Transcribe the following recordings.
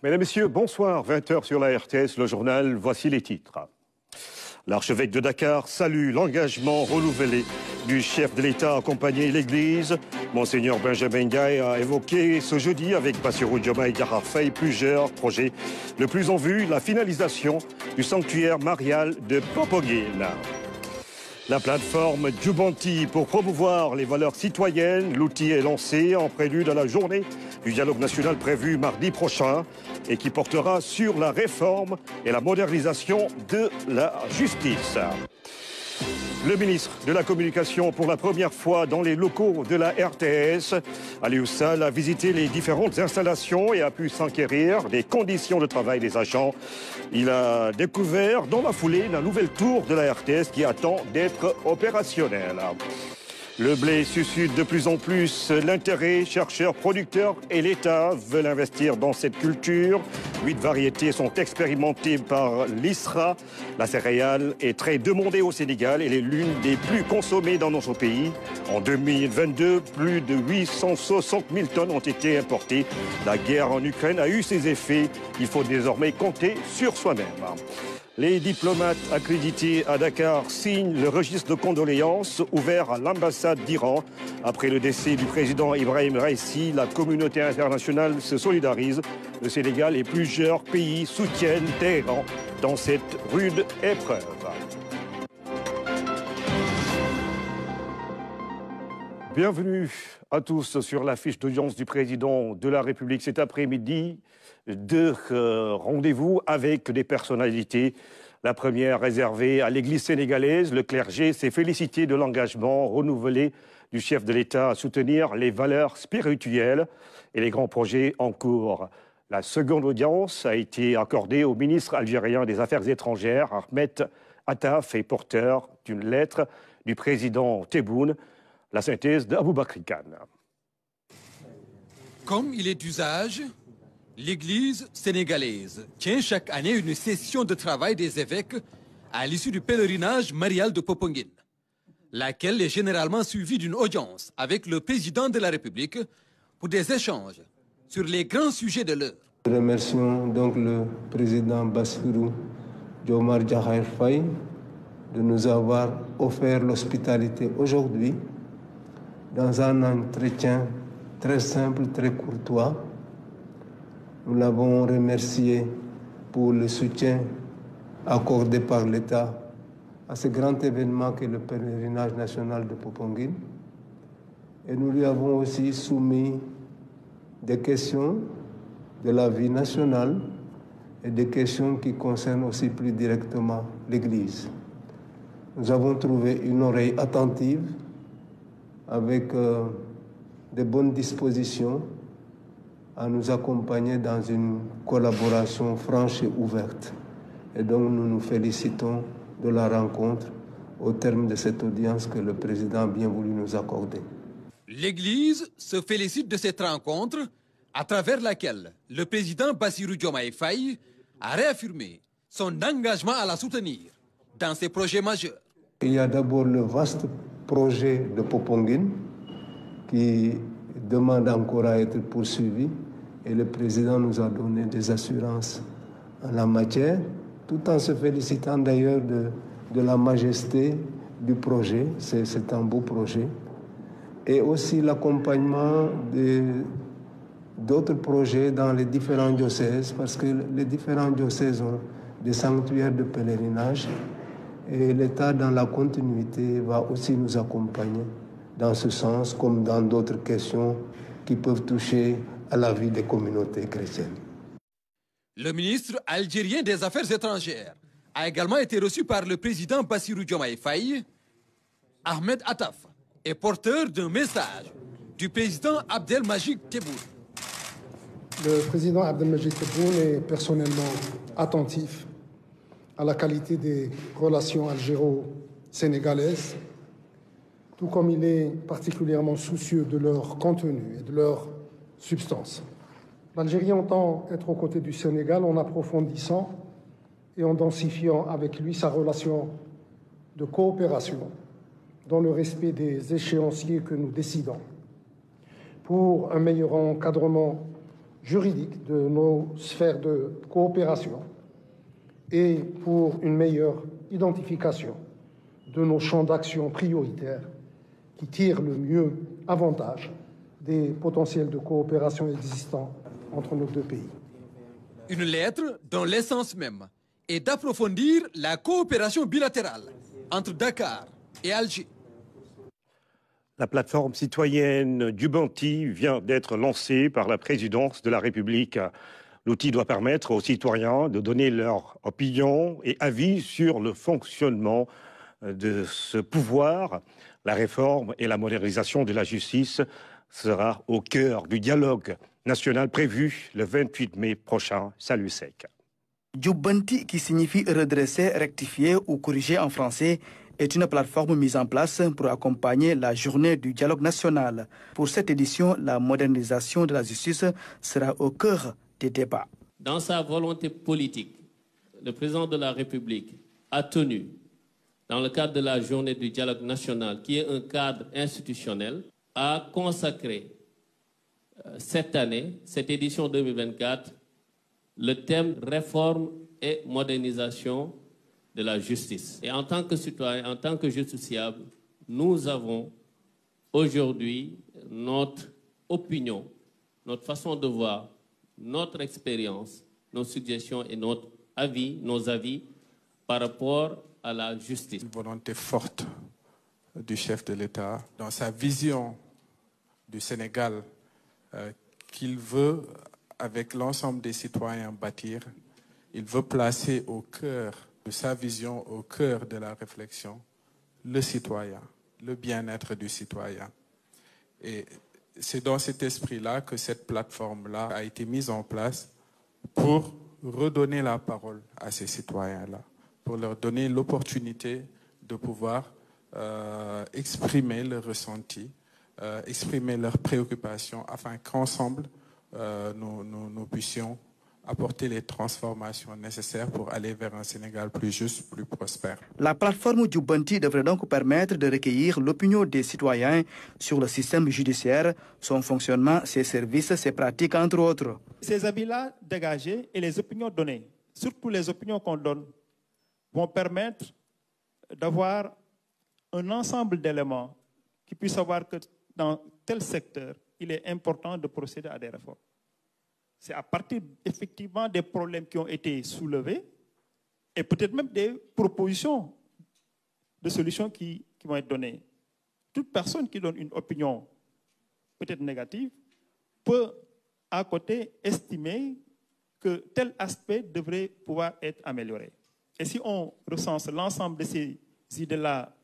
Mesdames, Messieurs, bonsoir. 20h sur la RTS, le journal, voici les titres. L'archevêque de Dakar salue l'engagement renouvelé du chef de l'État à accompagner l'Église. Monseigneur Benjamin Ndiaye a évoqué ce jeudi avec Bassirou Diomaye Diakhar Faye plusieurs projets. Le plus en vue, la finalisation du sanctuaire marial de Popenguine. La plateforme Djubanti pour promouvoir les valeurs citoyennes, l'outil est lancé en prélude à la journée du dialogue national prévu mardi prochain et qui portera sur la réforme et la modernisation de la justice. Le ministre de la Communication, pour la première fois dans les locaux de la RTS, Aliou Sall a visité les différentes installations et a pu s'enquérir des conditions de travail des agents. Il a découvert dans la foulée la nouvelle tour de la RTS qui attend d'être opérationnelle. Le blé suscite de plus en plus l'intérêt. Chercheurs, producteurs et l'État veulent investir dans cette culture. 8 variétés sont expérimentées par l'ISRA. La céréale est très demandée au Sénégal. Elle est l'une des plus consommées dans notre pays. En 2022, plus de 860 000 tonnes ont été importées. La guerre en Ukraine a eu ses effets. Il faut désormais compter sur soi-même. Les diplomates accrédités à Dakar signent le registre de condoléances ouvert à l'ambassade d'Iran. Après le décès du président Ibrahim Raïssi, la communauté internationale se solidarise. Le Sénégal et plusieurs pays soutiennent Téhéran dans cette rude épreuve. Bienvenue à tous sur la fiche d'audience du président de la République cet après-midi. Deux rendez-vous avec des personnalités. La première réservée à l'Église sénégalaise. Le clergé s'est félicité de l'engagement renouvelé du chef de l'État à soutenir les valeurs spirituelles et les grands projets en cours. La seconde audience a été accordée au ministre algérien des Affaires étrangères, Ahmed Attaf, et porteur d'une lettre du président Tebboune. La synthèse d'Aboubakri Kane. Comme il est d'usage, l'Église sénégalaise tient chaque année une session de travail des évêques à l'issue du pèlerinage marial de Popenguine, laquelle est généralement suivie d'une audience avec le président de la République pour des échanges sur les grands sujets de l'heure. Nous remercions donc le président Bassirou Diomaye Diakhar Faye de nous avoir offert l'hospitalité aujourd'hui dans un entretien très simple, très courtois. Nous l'avons remercié pour le soutien accordé par l'État à ce grand événement qu'est le pèlerinage national de Popenguine. Et nous lui avons aussi soumis des questions de la vie nationale et des questions qui concernent aussi plus directement l'Église. Nous avons trouvé une oreille attentive avec de bonnes dispositions à nous accompagner dans une collaboration franche et ouverte. Et donc nous nous félicitons de la rencontre au terme de cette audience que le président a bien voulu nous accorder. L'Église se félicite de cette rencontre à travers laquelle le président Bassirou Diomaye Faye a réaffirmé son engagement à la soutenir dans ses projets majeurs. Il y a d'abord le vaste projet de Popenguine qui demande encore à être poursuivi et le président nous a donné des assurances en la matière, tout en se félicitant d'ailleurs de la majesté du projet. C'est un beau projet. Et aussi l'accompagnement d'autres projets dans les différents diocèses, parce que les différents diocèses ont des sanctuaires de pèlerinage et l'État, dans la continuité, va aussi nous accompagner dans ce sens, comme dans d'autres questions qui peuvent toucher à la vie des communautés chrétiennes. Le ministre algérien des Affaires étrangères a également été reçu par le président Bassirou Diomaye Faye. Ahmed Attaf est porteur d'un message du président Abdelmajid Tebboune. Le président Abdelmajid Tebboune est personnellement attentif à la qualité des relations algéro-sénégalaises, tout comme il est particulièrement soucieux de leur contenu et de leur substance. L'Algérie entend être aux côtés du Sénégal en approfondissant et en densifiant avec lui sa relation de coopération dans le respect des échéanciers que nous décidons pour un meilleur encadrement juridique de nos sphères de coopération et pour une meilleure identification de nos champs d'action prioritaires qui tirent le mieux avantage des potentiels de coopération existants entre nos deux pays. Une lettre dont l'essence même est d'approfondir la coopération bilatérale entre Dakar et Alger. La plateforme citoyenne Jubanti vient d'être lancée par la présidence de la République. L'outil doit permettre aux citoyens de donner leur opinion et avis sur le fonctionnement de ce pouvoir. La réforme et la modernisation de la justice sera au cœur du dialogue national prévu le 28 mai prochain. Salut sec. Jubanti, qui signifie redresser, rectifier ou corriger en français, est une plateforme mise en place pour accompagner la journée du dialogue national. Pour cette édition, la modernisation de la justice sera au cœur des débats. Dans sa volonté politique, le président de la République a tenu, dans le cadre de la journée du dialogue national, qui est un cadre institutionnel, à consacrer cette année, cette édition 2024, le thème réforme et modernisation de la justice. Et en tant que citoyen, en tant que justiciable, nous avons aujourd'hui notre opinion, notre façon de voir, notre expérience, nos suggestions et notre avis, nos avis par rapport à la justice. Une volonté forte du chef de l'État dans sa vision du Sénégal qu'il veut, avec l'ensemble des citoyens, bâtir. Il veut placer au cœur de sa vision, au cœur de la réflexion, le citoyen, le bien-être du citoyen. Et c'est dans cet esprit-là que cette plateforme-là a été mise en place pour redonner la parole à ces citoyens-là, pour leur donner l'opportunité de pouvoir exprimer leurs ressentis, exprimer leurs préoccupations, afin qu'ensemble, nous puissions apporter les transformations nécessaires pour aller vers un Sénégal plus juste, plus prospère. La plateforme Jubanti devrait donc permettre de recueillir l'opinion des citoyens sur le système judiciaire, son fonctionnement, ses services, ses pratiques, entre autres. Ces avis-là dégagés et les opinions données, surtout les opinions qu'on donne, vont permettre d'avoir un ensemble d'éléments qui puissent savoir que dans tel secteur, il est important de procéder à des réformes. C'est à partir effectivement des problèmes qui ont été soulevés et peut-être même des propositions de solutions qui vont être données. Toute personne qui donne une opinion peut-être négative peut à côté estimer que tel aspect devrait pouvoir être amélioré. Et si on recense l'ensemble de ces idées-là,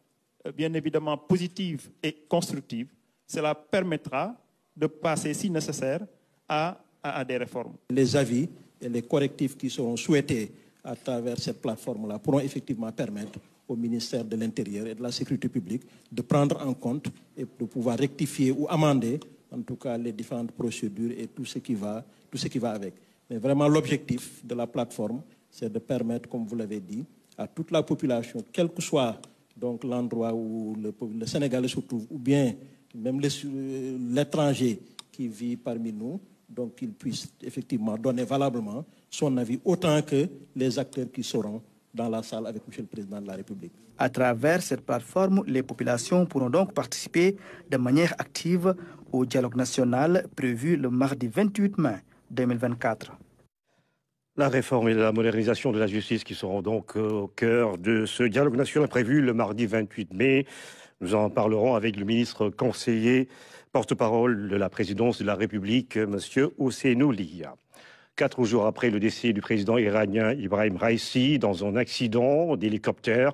bien évidemment positives et constructives, cela permettra de passer, si nécessaire, à des réformes. Les avis et les correctifs qui seront souhaités à travers cette plateforme-là pourront effectivement permettre au ministère de l'Intérieur et de la Sécurité publique de prendre en compte et de pouvoir rectifier ou amender, en tout cas, les différentes procédures et tout ce qui va avec. Mais vraiment, l'objectif de la plateforme, c'est de permettre, comme vous l'avez dit, à toute la population, quel que soit donc l'endroit où le Sénégalais se trouve, ou bien même l'étranger qui vit parmi nous, donc qu'il puisse effectivement donner valablement son avis autant que les acteurs qui seront dans la salle avec M. le Président de la République. À travers cette plateforme, les populations pourront donc participer de manière active au dialogue national prévu le mardi 28 mai 2024. La réforme et la modernisation de la justice qui seront donc au cœur de ce dialogue national prévu le mardi 28 mai. Nous en parlerons avec le ministre conseiller, porte-parole de la présidence de la République, M. Ousseynou Ly. 4 jours après le décès du président iranien Ibrahim Raïssi dans un accident d'hélicoptère,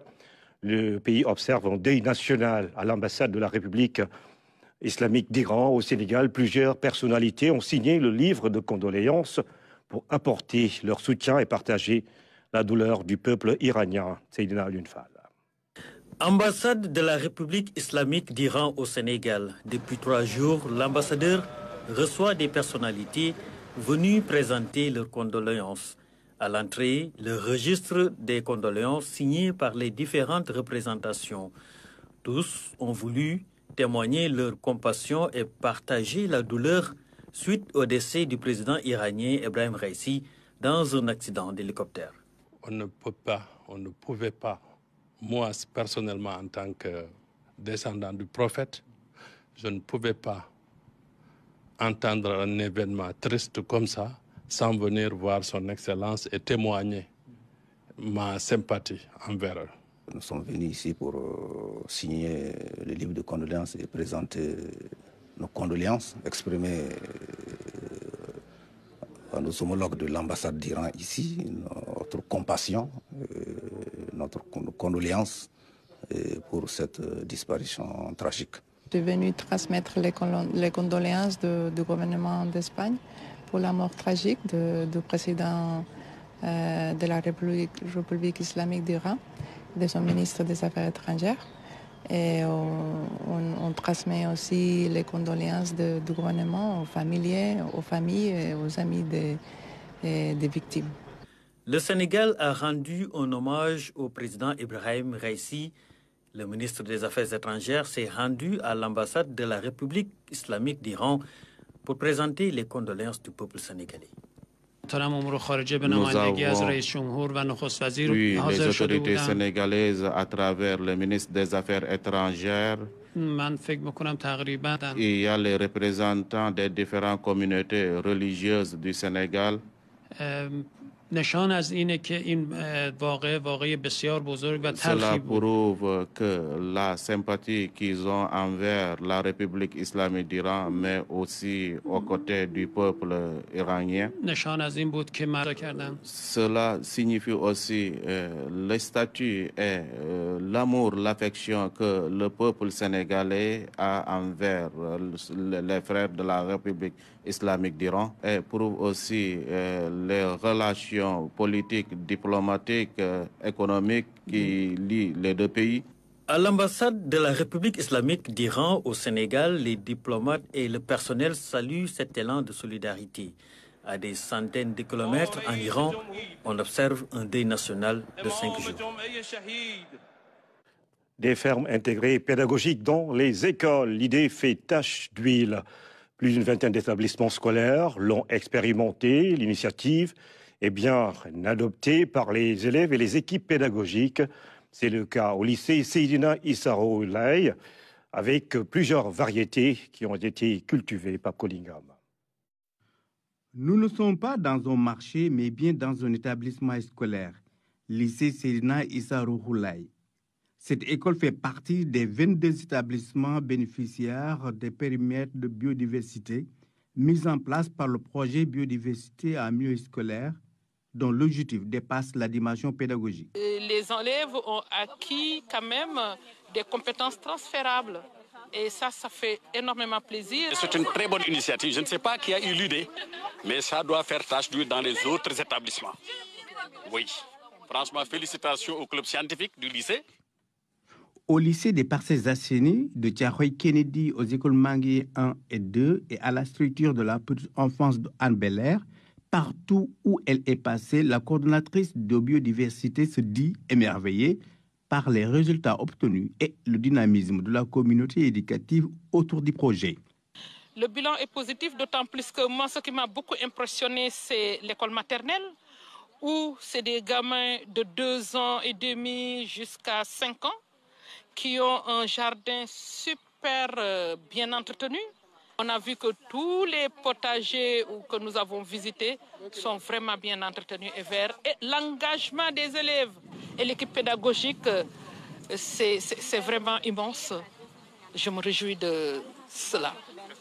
le pays observe un deuil national à l'ambassade de la République islamique d'Iran au Sénégal. Plusieurs personnalités ont signé le livre de condoléances pour apporter leur soutien et partager la douleur du peuple iranien. Seydina Alunfal. Ambassade de la République islamique d'Iran au Sénégal. Depuis 3 jours, l'ambassadeur reçoit des personnalités venues présenter leurs condoléances. À l'entrée, le registre des condoléances signé par les différentes représentations. Tous ont voulu témoigner leur compassion et partager la douleur suite au décès du président iranien Ebrahim Raisi dans un accident d'hélicoptère. On ne pouvait pas, moi personnellement en tant que descendant du prophète, je ne pouvais pas entendre un événement triste comme ça sans venir voir son excellence et témoigner ma sympathie envers eux. Nous sommes venus ici pour signer le livre de condoléances et présenter nos condoléances, exprimer à nos homologues de l'ambassade d'Iran ici notre compassion, notre condoléances pour cette disparition tragique. Je suis venu transmettre les condoléances du gouvernement d'Espagne pour la mort tragique du président de la République islamique d'Iran, de son ministre des Affaires étrangères. Et on transmet aussi les condoléances du gouvernement aux familles et aux amis des victimes. Le Sénégal a rendu un hommage au président Ebrahim Raisi. Le ministre des Affaires étrangères s'est rendu à l'ambassade de la République islamique d'Iran pour présenter les condoléances du peuple sénégalais. Nous avons vu les autorités sénégalaises à travers le ministre des Affaires étrangères. Il y a les représentants des différentes communautés religieuses du Sénégal. Cela prouve que la sympathie qu'ils ont envers la République islamique d'Iran, mais aussi aux côtés du peuple iranien. Cela signifie aussi le statut et l'amour, l'affection que le peuple sénégalais a envers les frères de la République islamique d'Iran, et prouve aussi les relations politiques, diplomatiques, économiques qui lient les deux pays. À l'ambassade de la République islamique d'Iran au Sénégal, les diplomates et le personnel saluent cet élan de solidarité. À des centaines de kilomètres en Iran, on observe un deuil national de 5 jours. Des fermes intégrées pédagogiques dans les écoles. L'idée fait tache d'huile. Plus d'une vingtaine d'établissements scolaires l'ont expérimenté. L'initiative est bien adoptée par les élèves et les équipes pédagogiques. C'est le cas au lycée Seydina Issa Rouhou Laye, avec plusieurs variétés qui ont été cultivées par Collingham. Nous ne sommes pas dans un marché, mais bien dans un établissement scolaire, lycée Seydina Issa Rouhou Laye. Cette école fait partie des 22 établissements bénéficiaires des périmètres de biodiversité mis en place par le projet Biodiversité en milieu scolaire, dont l'objectif dépasse la dimension pédagogique. Les élèves ont acquis quand même des compétences transférables. Et ça fait énormément plaisir. C'est une très bonne initiative. Je ne sais pas qui a eu l'idée, mais ça doit faire tâche d'huile dans les autres établissements. Oui, franchement, félicitations au club scientifique du lycée. Au lycée des Parcelles Assainies de Thiaroye Kennedy, aux écoles Manguier 1 et 2 et à la structure de la petite enfance de Anne Belair, partout où elle est passée, la coordonnatrice de biodiversité se dit émerveillée par les résultats obtenus et le dynamisme de la communauté éducative autour du projet. Le bilan est positif, d'autant plus que moi, ce qui m'a beaucoup impressionné, c'est l'école maternelle, où c'est des gamins de 2 ans et demi jusqu'à 5 ans qui ont un jardin super bien entretenu. On a vu que tous les potagers que nous avons visités sont vraiment bien entretenus et verts. Et l'engagement des élèves et l'équipe pédagogique, c'est vraiment immense. Je me réjouis de cela.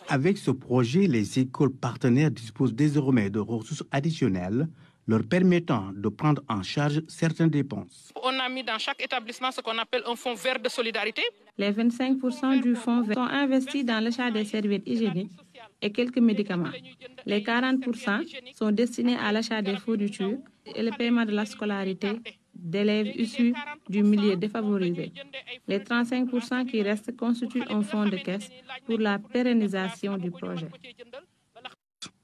Avec ce projet, les écoles partenaires disposent désormais de ressources additionnelles leur permettant de prendre en charge certaines dépenses. On a mis dans chaque établissement ce qu'on appelle un fonds vert de solidarité. Les 25% du fonds vert sont investis dans l'achat des serviettes hygiéniques et quelques médicaments. Les 40% sont destinés à l'achat des fournitures et le paiement de la scolarité d'élèves issus du milieu défavorisé. Les 35% qui restent constituent un fonds de caisse pour la pérennisation du projet.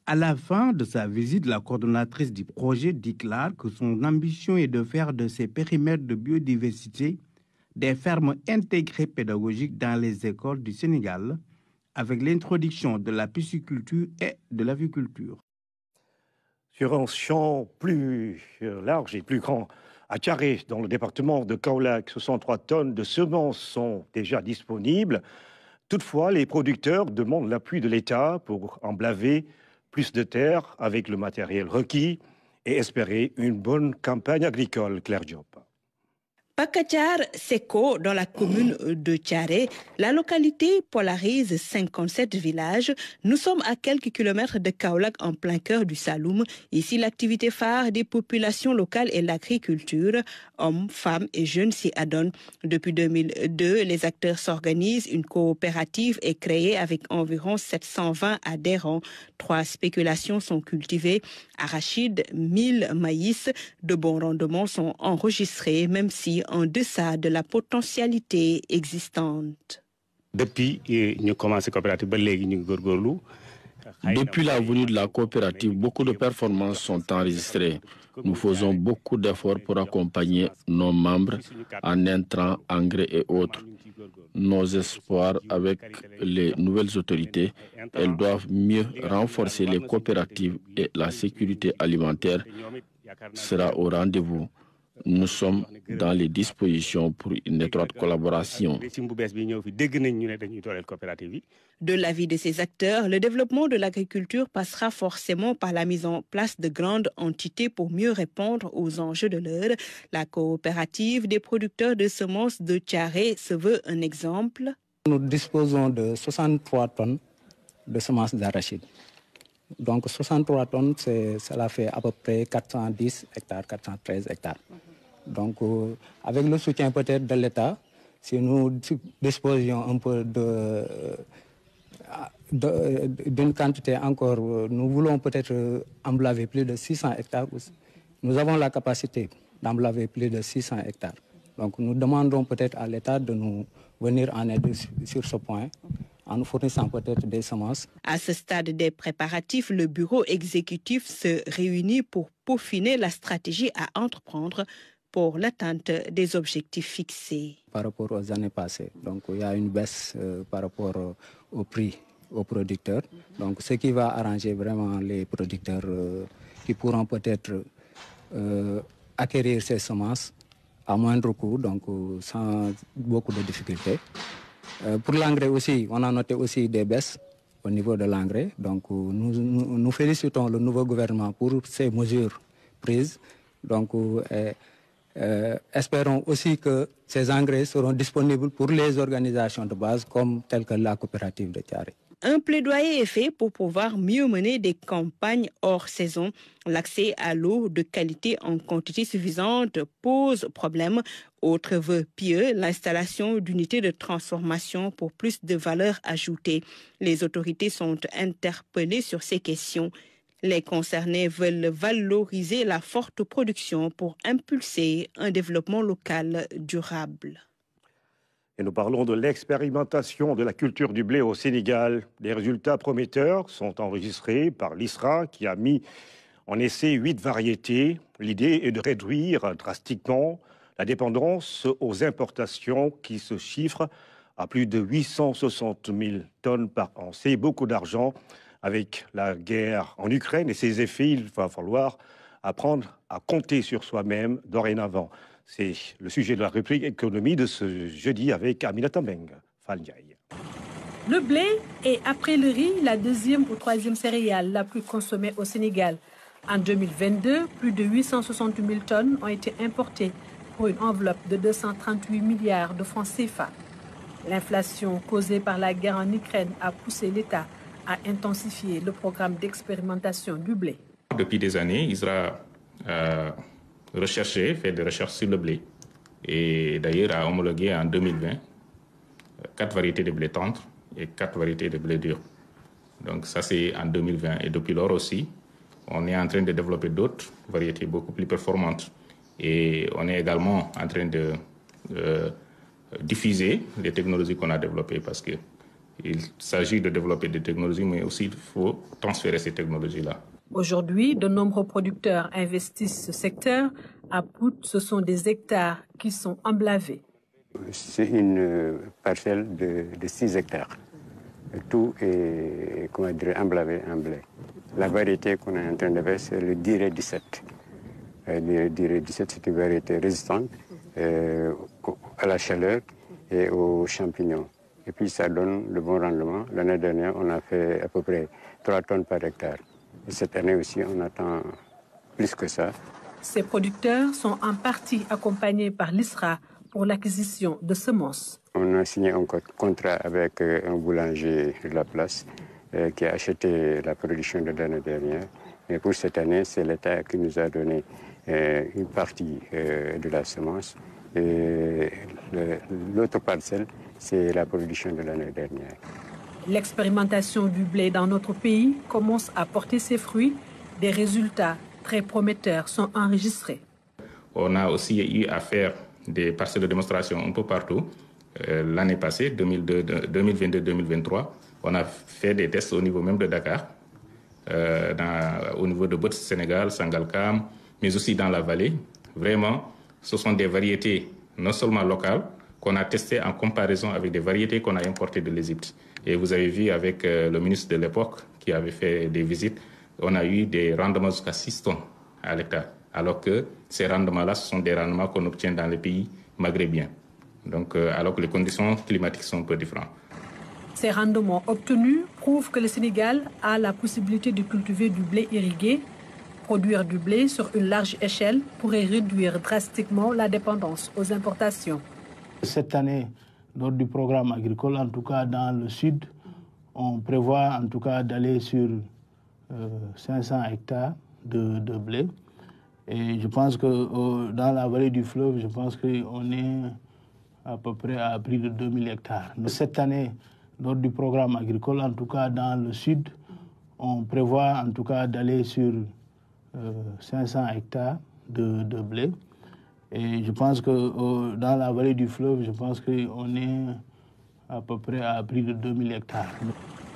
À la fin de sa visite, la coordonnatrice du projet déclare que son ambition est de faire de ces périmètres de biodiversité des fermes intégrées pédagogiques dans les écoles du Sénégal, avec l'introduction de la pisciculture et de l'aviculture. Sur un champ plus large et plus grand, à Thiaré, dans le département de Kaolack, 63 tonnes de semences sont déjà disponibles. Toutefois, les producteurs demandent l'appui de l'État pour emblaver plus de terres avec le matériel requis et espérer une bonne campagne agricole. Claire Diop. Pakachar Seko, dans la commune de Thiaré, la localité polarise 57 villages. Nous sommes à quelques kilomètres de Kaolack, en plein cœur du Saloum. Ici, l'activité phare des populations locales est l'agriculture. Hommes, femmes et jeunes s'y adonnent. Depuis 2002, les acteurs s'organisent. Une coopérative est créée avec environ 720 adhérents. 3 spéculations sont cultivées. Arachides, mil, maïs. De bons rendements sont enregistrés, même si en deçà de la potentialité existante. Depuis la venue de la coopérative, beaucoup de performances sont enregistrées. Nous faisons beaucoup d'efforts pour accompagner nos membres en intrants, engrais et autres. Nos espoirs avec les nouvelles autorités, elles doivent mieux renforcer les coopératives et la sécurité alimentaire sera au rendez-vous. Nous sommes dans les dispositions pour une étroite collaboration. De l'avis de ces acteurs, le développement de l'agriculture passera forcément par la mise en place de grandes entités pour mieux répondre aux enjeux de l'heure. La coopérative des producteurs de semences de Thiaré se veut un exemple. Nous disposons de 63 tonnes de semences d'arachide. Donc 63 tonnes, cela fait à peu près 410 hectares, 413 hectares. Donc avec le soutien peut-être de l'État, si nous disposions un peu d'une quantité encore, nous voulons peut-être emblaver plus de 600 hectares. Nous avons la capacité d'emblaver plus de 600 hectares. Donc nous demandons peut-être à l'État de nous venir en aide sur ce point, en nous fournissant peut-être des semences. À ce stade des préparatifs, le bureau exécutif se réunit pour peaufiner la stratégie à entreprendre pour l'atteinte des objectifs fixés. Par rapport aux années passées, donc il y a une baisse par rapport au prix aux producteurs. Donc ce qui va arranger vraiment les producteurs qui pourront peut-être acquérir ces semences à moindre coût, donc sans beaucoup de difficultés. Pour l'engrais aussi, on a noté aussi des baisses au niveau de l'engrais. Donc nous félicitons le nouveau gouvernement pour ces mesures prises. Donc espérons aussi que ces engrais seront disponibles pour les organisations de base comme telles que la coopérative de Thiaré. Un plaidoyer est fait pour pouvoir mieux mener des campagnes hors saison. L'accès à l'eau de qualité en quantité suffisante pose problème. Autre vœu pieux, l'installation d'unités de transformation pour plus de valeur ajoutée. Les autorités sont interpellées sur ces questions. Les concernés veulent valoriser la forte production pour impulser un développement local durable. Et nous parlons de l'expérimentation de la culture du blé au Sénégal. Les résultats prometteurs sont enregistrés par l'ISRA qui a mis en essai 8 variétés. L'idée est de réduire drastiquement la dépendance aux importations qui se chiffrent à plus de 860 000 tonnes par an. C'est beaucoup d'argent. Avec la guerre en Ukraine et ses effets, il va falloir apprendre à compter sur soi-même dorénavant. C'est le sujet de la rubrique économie de ce jeudi avec Aminata Meng. Falniaï. Le blé est, après le riz, la deuxième ou troisième céréale la plus consommée au Sénégal. En 2022, plus de 868 000 tonnes ont été importées pour une enveloppe de 238 milliards de francs CFA. L'inflation causée par la guerre en Ukraine a poussé l'État à intensifier le programme d'expérimentation du blé. Depuis des années, ISRA a fait des recherches sur le blé et d'ailleurs a homologué en 2020 4 variétés de blé tendre et 4 variétés de blé dur. Donc ça c'est en 2020 et depuis lors aussi, on est en train de développer d'autres variétés beaucoup plus performantes et on est également en train de diffuser les technologies qu'on a développées parce que il s'agit de développer des technologies, mais aussi il faut transférer ces technologies-là. Aujourd'hui, de nombreux producteurs investissent ce secteur. À Pout, ce sont des hectares qui sont emblavés. C'est une parcelle de 6 hectares. tout est, comment dire, emblavé en blé. La variété qu'on est en train de faire, c'est le Diré 17. Le Diré 17, c'est une variété résistante à la chaleur et aux champignons. Et puis ça donne le bon rendement. L'année dernière, on a fait à peu près 3 tonnes par hectare. Et cette année aussi, on attend plus que ça. Ces producteurs sont en partie accompagnés par l'ISRA pour l'acquisition de semences. On a signé un contrat avec un boulanger de la place qui a acheté la production de l'année dernière. Et pour cette année, c'est l'État qui nous a donné une partie de la semence. Et l'autre parcelle, c'est la production de l'année dernière. L'expérimentation du blé dans notre pays commence à porter ses fruits. Des résultats très prometteurs sont enregistrés. On a aussi eu à faire des parcelles de démonstration un peu partout. L'année passée, 2022-2023, on a fait des tests au niveau même de Dakar, au niveau de Bots Sénégal, Sangalkam, mais aussi dans la vallée. Vraiment, ce sont des variétés non seulement locales, qu'on a testées en comparaison avec des variétés qu'on a importées de l'Égypte. Et vous avez vu avec le ministre de l'époque qui avait fait des visites, on a eu des rendements jusqu'à 6 tonnes à l'hectare. Alors que ces rendements-là, ce sont des rendements qu'on obtient dans les pays maghrébiens. Donc, alors que les conditions climatiques sont un peu différentes. Ces rendements obtenus prouvent que le Sénégal a la possibilité de cultiver du blé irrigué. Produire du blé sur une large échelle pourrait réduire drastiquement la dépendance aux importations. Cette année, lors du programme agricole, en tout cas dans le sud, on prévoit en tout cas d'aller sur 500 hectares de blé. Et je pense que dans la vallée du fleuve, je pense qu'on est à peu près à plus de 2000 hectares. Cette année, lors du programme agricole, en tout cas dans le sud, on prévoit en tout cas d'aller sur 500 hectares de blé. Et je pense que dans la vallée du fleuve, je pense qu'on est à peu près à plus de 2000 hectares.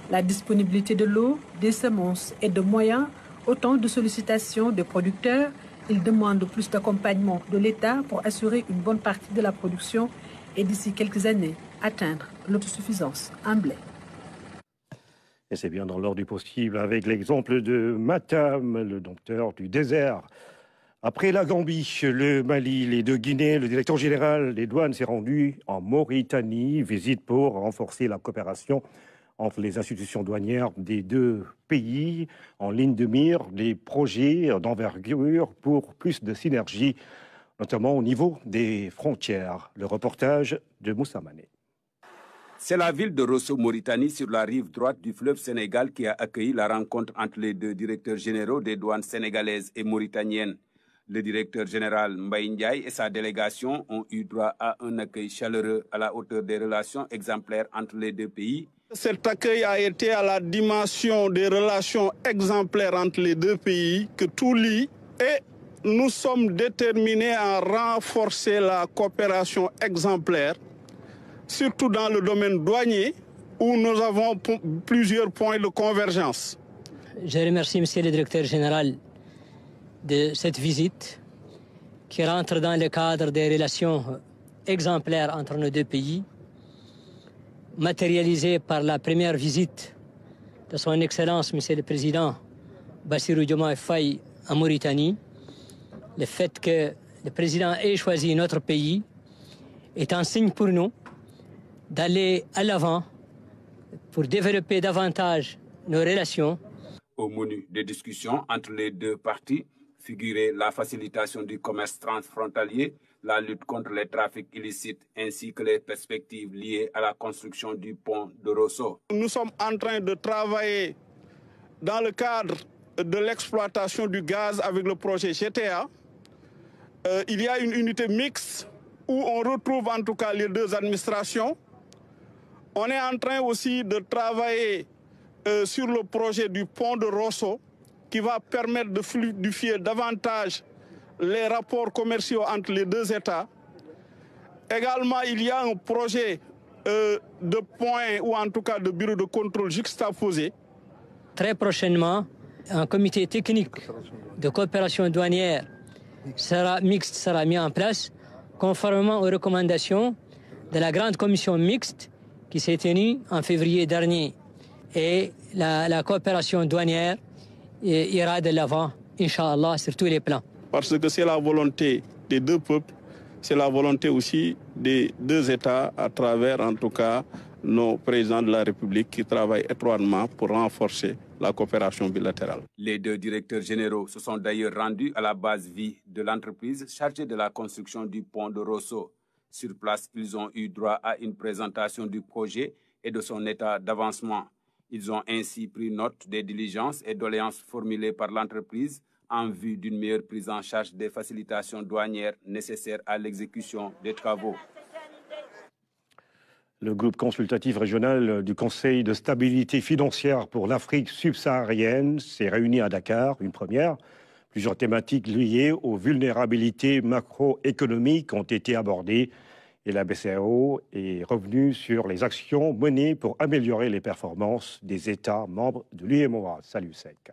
La disponibilité de l'eau, des semences et de moyens, autant de sollicitations des producteurs. Ils demandent plus d'accompagnement de l'État pour assurer une bonne partie de la production et d'ici quelques années, atteindre l'autosuffisance en blé. Et c'est bien dans l'ordre du possible avec l'exemple de Matam, le dompteur du désert. Après la Gambie, le Mali, les deux Guinées, le directeur général des douanes s'est rendu en Mauritanie, visite pour renforcer la coopération entre les institutions douanières des deux pays, en ligne de mire des projets d'envergure pour plus de synergie, notamment au niveau des frontières. Le reportage de Moussa Mané. C'est la ville de Rosso, Mauritanie, sur la rive droite du fleuve Sénégal, qui a accueilli la rencontre entre les deux directeurs généraux des douanes sénégalaises et mauritaniennes. Le directeur général Mbaye Ndiaye et sa délégation ont eu droit à un accueil chaleureux à la hauteur des relations exemplaires entre les deux pays. Cet accueil a été à la dimension des relations exemplaires entre les deux pays que tout lie, et nous sommes déterminés à renforcer la coopération exemplaire, surtout dans le domaine douanier où nous avons plusieurs points de convergence. Je remercie Monsieur le directeur général de cette visite qui rentre dans le cadre des relations exemplaires entre nos deux pays, matérialisée par la première visite de son Excellence, Monsieur le Président Bassirou Diomaye Faye en Mauritanie. Le fait que le Président ait choisi notre pays est un signe pour nous d'aller à l'avant pour développer davantage nos relations. Au menu des discussions entre les deux parties figurait la facilitation du commerce transfrontalier, la lutte contre les trafics illicites ainsi que les perspectives liées à la construction du pont de Rosso. Nous sommes en train de travailler dans le cadre de l'exploitation du gaz avec le projet GTA. Il y a une unité mixte où on retrouve en tout cas les deux administrations. On est en train aussi de travailler sur le projet du pont de Rosso qui va permettre de fluidifier davantage les rapports commerciaux entre les deux États. Également, il y a un projet de point ou en tout cas de bureau de contrôle juxtaposé. Très prochainement, un comité technique de coopération douanière mixte sera mis en place conformément aux recommandations de la grande commission mixte qui s'est tenue en février dernier et la coopération douanière ira de l'avant, Inch'Allah, sur tous les plans. Parce que c'est la volonté des deux peuples, c'est la volonté aussi des deux États à travers, en tout cas, nos présidents de la République qui travaillent étroitement pour renforcer la coopération bilatérale. Les deux directeurs généraux se sont d'ailleurs rendus à la base vie de l'entreprise chargée de la construction du pont de Rosso. Sur place, ils ont eu droit à une présentation du projet et de son état d'avancement. Ils ont ainsi pris note des diligences et doléances formulées par l'entreprise en vue d'une meilleure prise en charge des facilitations douanières nécessaires à l'exécution des travaux. Le groupe consultatif régional du Conseil de stabilité financière pour l'Afrique subsaharienne s'est réuni à Dakar, une première. Plusieurs thématiques liées aux vulnérabilités macroéconomiques ont été abordées et la BCEAO est revenue sur les actions menées pour améliorer les performances des États membres de l'UEMOA. Salut Sec.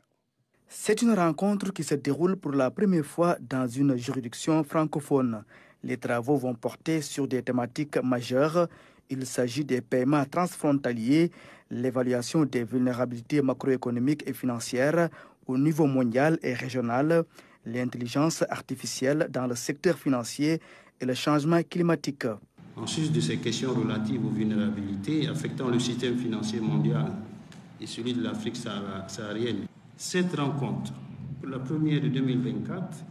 C'est une rencontre qui se déroule pour la première fois dans une juridiction francophone. Les travaux vont porter sur des thématiques majeures. Il s'agit des paiements transfrontaliers, l'évaluation des vulnérabilités macroéconomiques et financières au niveau mondial et régional, l'intelligence artificielle dans le secteur financier et le changement climatique. En sus de ces questions relatives aux vulnérabilités affectant le système financier mondial et celui de l'Afrique saharienne, cette rencontre, pour la première de 2024,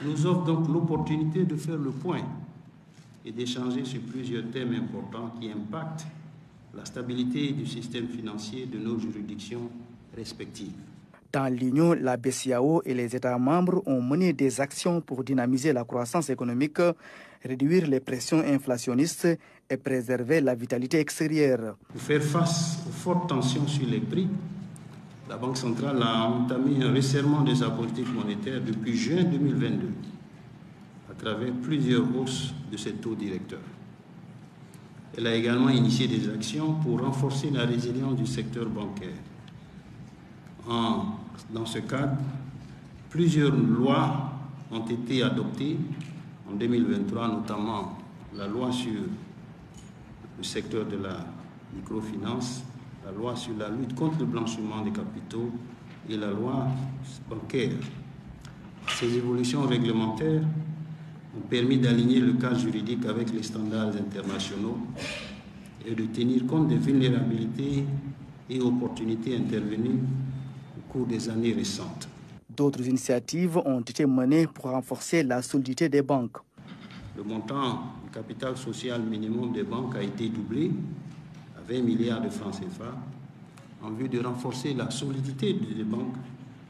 nous offre donc l'opportunité de faire le point et d'échanger sur plusieurs thèmes importants qui impactent la stabilité du système financier de nos juridictions respectives. Dans l'Union, la BCEAO et les États membres ont mené des actions pour dynamiser la croissance économique, réduire les pressions inflationnistes et préserver la vitalité extérieure. Pour faire face aux fortes tensions sur les prix, la Banque centrale a entamé un resserrement de sa politique monétaire depuis juin 2022 à travers plusieurs hausses de ses taux directeurs. Elle a également initié des actions pour renforcer la résilience du secteur bancaire. Dans ce cadre, plusieurs lois ont été adoptées en 2023, notamment la loi sur le secteur de la microfinance, la loi sur la lutte contre le blanchiment des capitaux et la loi bancaire. Ces évolutions réglementaires ont permis d'aligner le cadre juridique avec les standards internationaux et de tenir compte des vulnérabilités et opportunités intervenues au cours des années récentes. D'autres initiatives ont été menées pour renforcer la solidité des banques. Le montant du capital social minimum des banques a été doublé à 20 milliards de francs CFA en vue de renforcer la solidité des banques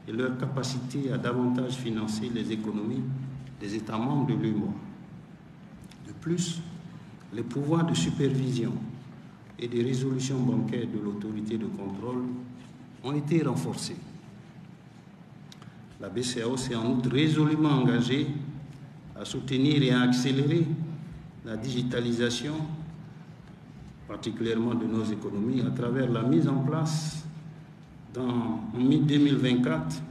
et leur capacité à davantage financer les économies des États membres de l'UEMOA. De plus, les pouvoirs de supervision et de résolution bancaire de l'autorité de contrôle ont été renforcés. La BCEAO s'est en outre résolument engagée à soutenir et à accélérer la digitalisation, particulièrement de nos économies, à travers la mise en place, en mi-2024,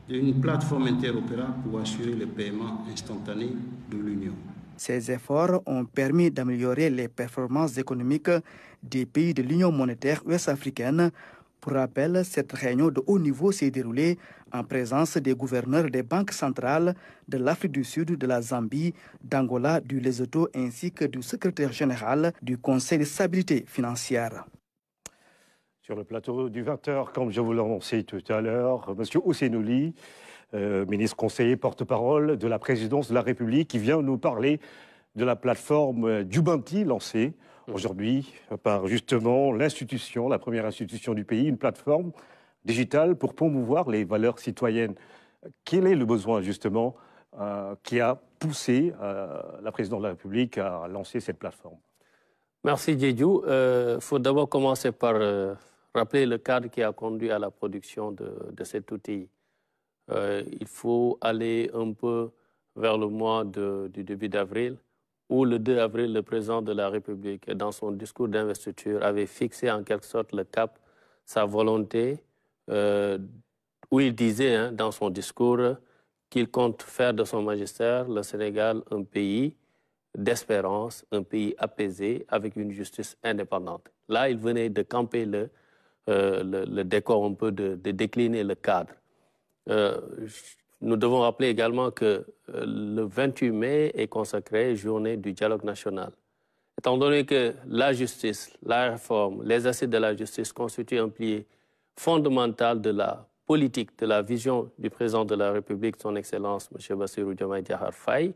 d'une plateforme interopérable pour assurer le paiement instantané de l'Union. Ces efforts ont permis d'améliorer les performances économiques des pays de l'Union monétaire ouest-africaine. Pour rappel, cette réunion de haut niveau s'est déroulée en présence des gouverneurs des banques centrales de l'Afrique du Sud, de la Zambie, d'Angola, du Lesotho ainsi que du secrétaire général du Conseil de stabilité financière. Sur le plateau du 20h, comme je vous l'ai annoncé tout à l'heure, M. Oussenouli, ministre conseiller porte-parole de la présidence de la République, qui vient nous parler de la plateforme Jubanti lancée aujourd'hui par justement l'institution, la première institution du pays, une plateforme digitale pour promouvoir les valeurs citoyennes. Quel est le besoin justement qui a poussé la présidente de la République à lancer cette plateforme? Merci Diédiou. Faut d'abord commencer par rappeler le cadre qui a conduit à la production de cet outil. Il faut aller un peu vers le mois du début d'avril, où le 2 avril, le président de la République, dans son discours d'investiture, avait fixé en quelque sorte le cap, sa volonté, où il disait dans son discours qu'il compte faire de son magistère le Sénégal un pays d'espérance, un pays apaisé, avec une justice indépendante. Là, il venait de camper le le décor un peu de décliner le cadre. Nous devons rappeler également que le 28 mai est consacré journée du dialogue national. Étant donné que la justice, la réforme, les assises de la justice constituent un pilier fondamental de la politique, de la vision du président de la République, son Excellence, M. Bassirou Diomaye Diakhar Faye,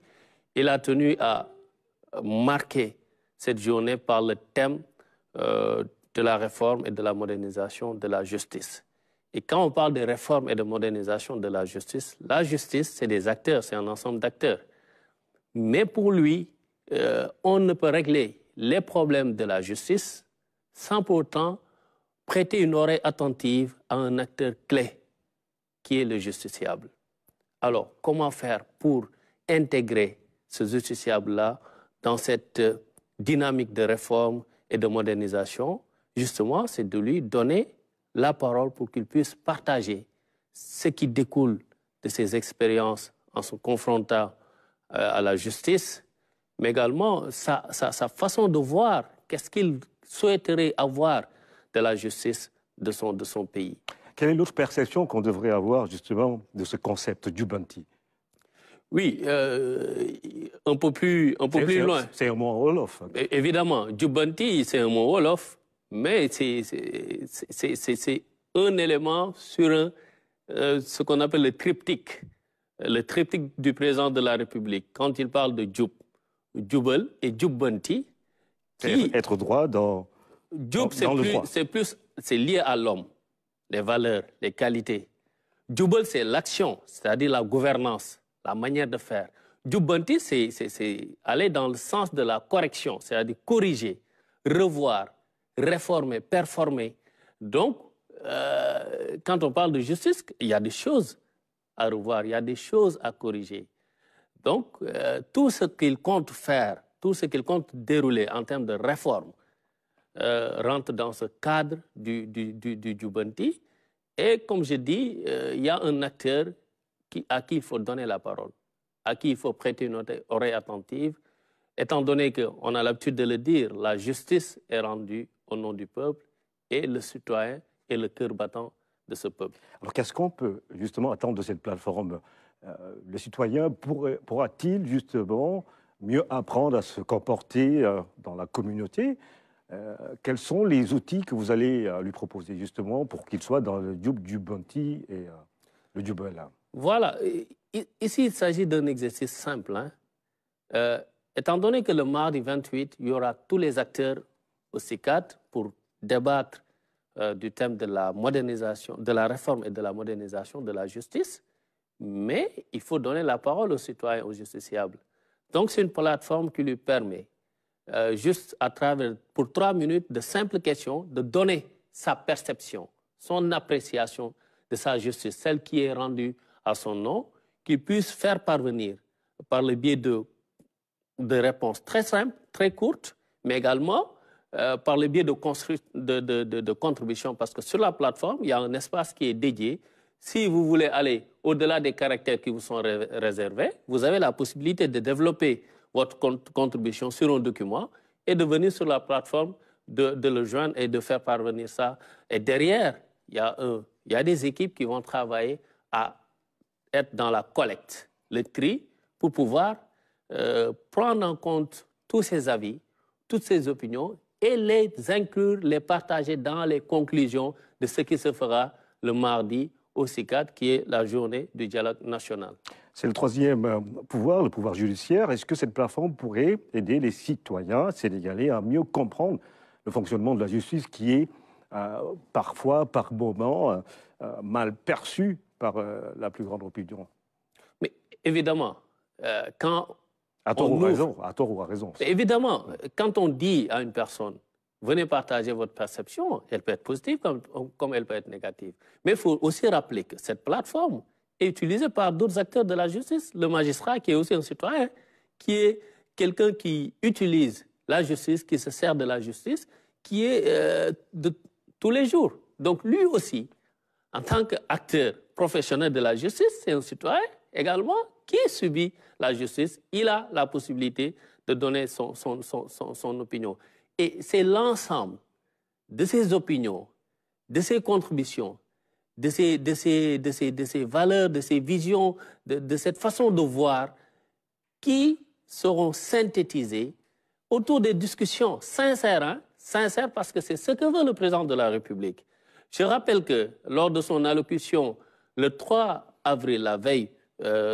il a tenu à marquer cette journée par le thème de la réforme et de la modernisation de la justice. Et quand on parle de réforme et de modernisation de la justice, c'est des acteurs, c'est un ensemble d'acteurs. Mais pour lui, on ne peut régler les problèmes de la justice sans pourtant prêter une oreille attentive à un acteur clé, qui est le justiciable. Alors, comment faire pour intégrer ce justiciable-là dans cette dynamique de réforme et de modernisation? Justement, c'est de lui donner la parole pour qu'il puisse partager ce qui découle de ses expériences en se confrontant à la justice, mais également sa façon de voir, qu'est-ce qu'il souhaiterait avoir de la justice de son pays. Quelle est l'autre perception qu'on devrait avoir justement de ce concept Jubanti? Oui, un peu plus loin. C'est un mot wolof. Évidemment, Jubanti, c'est un mot wolof, mais c'est un élément sur ce qu'on appelle le triptyque du président de la République. Quand il parle de Djoub, Djoubel et Jubanti, être droit dans le droit. C'est lié à l'homme, les valeurs, les qualités. Djoubel, c'est l'action, c'est-à-dire la gouvernance, la manière de faire. Jubanti, c'est aller dans le sens de la correction, c'est-à-dire corriger, revoir, réformer, performer. Donc, quand on parle de justice, il y a des choses à revoir, il y a des choses à corriger. Donc, tout ce qu'il compte faire, tout ce qu'il compte dérouler en termes de réforme rentre dans ce cadre du Jubanti. Et comme je dis, il y a un acteur à qui il faut donner la parole, à qui il faut prêter une oreille attentive, étant donné qu'on a l'habitude de le dire, la justice est rendue au nom du peuple et le citoyen est le cœur battant de ce peuple. Alors qu'est-ce qu'on peut justement attendre de cette plateforme? Le citoyen pourra-t-il justement mieux apprendre à se comporter dans la communauté? Quels sont les outils que vous allez lui proposer justement pour qu'il soit dans le Jubanti et le Djoubel? Voilà. Ici, il s'agit d'un exercice simple. Étant donné que le mardi 28, il y aura tous les acteurs au CICAD pour débattre du thème de la modernisation, de la réforme et de la modernisation de la justice, mais il faut donner la parole aux citoyens, aux justiciables. Donc, c'est une plateforme qui lui permet, juste à travers, pour 3 minutes, de simples questions, de donner sa perception, son appréciation de sa justice, celle qui est rendue à son nom, qu'il puisse faire parvenir par le biais de réponses très simples, très courtes, mais également par le biais de contributions, parce que sur la plateforme, il y a un espace qui est dédié. Si vous voulez aller au-delà des caractères qui vous sont réservés, vous avez la possibilité de développer votre contribution sur un document et de venir sur la plateforme, de le joindre et de faire parvenir ça. Et derrière, il y a des équipes qui vont travailler à être dans la collecte, le tri, pour pouvoir prendre en compte tous ces avis, toutes ces opinions et les inclure, les partager dans les conclusions de ce qui se fera le mardi au CICAD, qui est la journée du dialogue national. C'est le troisième pouvoir, le pouvoir judiciaire. Est-ce que cette plateforme pourrait aider les citoyens sénégalais à mieux comprendre le fonctionnement de la justice qui est parfois, par moments, mal perçu par la plus grande opinion? Mais évidemment, quand... À tort ou à raison. Évidemment, quand on dit à une personne, venez partager votre perception, elle peut être positive comme elle peut être négative. Mais il faut aussi rappeler que cette plateforme est utilisée par d'autres acteurs de la justice. Le magistrat, qui est aussi un citoyen, qui est quelqu'un qui utilise la justice, qui se sert de la justice, qui est de tous les jours. Donc lui aussi, en tant qu'acteur professionnel de la justice, c'est un citoyen également qui subit la justice. Il a la possibilité de donner son opinion. Et c'est l'ensemble de ces opinions de ses contributions, de ses valeurs, de ses visions, de cette façon de voir qui seront synthétisées autour des discussions sincères, hein, sincères parce que c'est ce que veut le président de la République. Je rappelle que lors de son allocution, le 3 avril, la veille,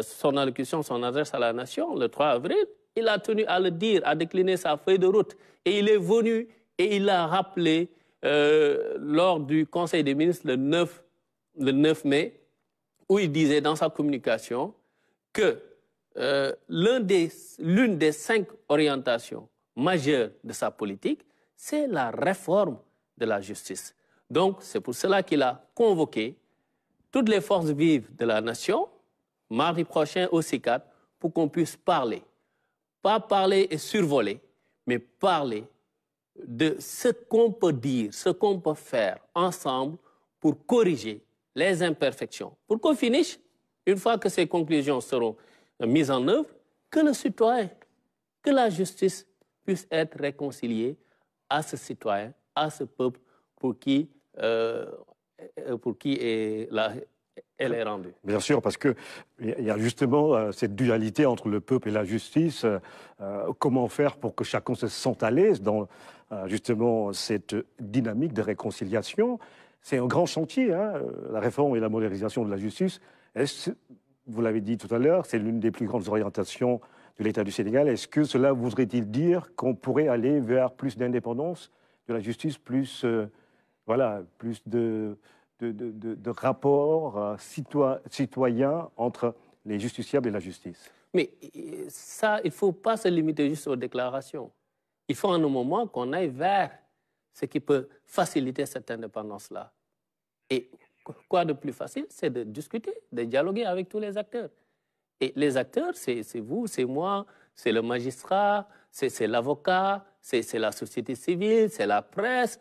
son allocution, son adresse à la nation, le 3 avril, il a tenu à le dire, à décliner sa feuille de route. Et il est venu et il l'a rappelé lors du Conseil des ministres le 9 mai, où il disait dans sa communication que l'une des 5 orientations majeures de sa politique, c'est la réforme de la justice. Donc, c'est pour cela qu'il a convoqué toutes les forces vives de la nation, mardi prochain au CICAD, pour qu'on puisse parler. Pas parler et survoler, mais parler de ce qu'on peut dire, ce qu'on peut faire ensemble pour corriger les imperfections. Pour qu'on finisse, une fois que ces conclusions seront mises en œuvre, que le citoyen, que la justice puisse être réconciliée à ce citoyen, à ce peuple pour qui elle est rendue. Bien sûr, parce qu'il y a justement cette dualité entre le peuple et la justice. Comment faire pour que chacun se sente à l'aise dans justement cette dynamique de réconciliation? C'est un grand chantier, hein, la réforme et la modernisation de la justice. Vous l'avez dit tout à l'heure, c'est l'une des plus grandes orientations de l'État du Sénégal. Est-ce que cela voudrait-il dire qu'on pourrait aller vers plus d'indépendance de la justice, plus, plus de rapports citoyens entre les justiciables et la justice? Mais ça, il ne faut pas se limiter juste aux déclarations. Il faut en un moment qu'on aille vers ce qui peut faciliter cette indépendance-là. Et quoi de plus facile? C'est de discuter, de dialoguer avec tous les acteurs. Et les acteurs, c'est vous, c'est moi, c'est le magistrat, c'est l'avocat, c'est la société civile, c'est la presse,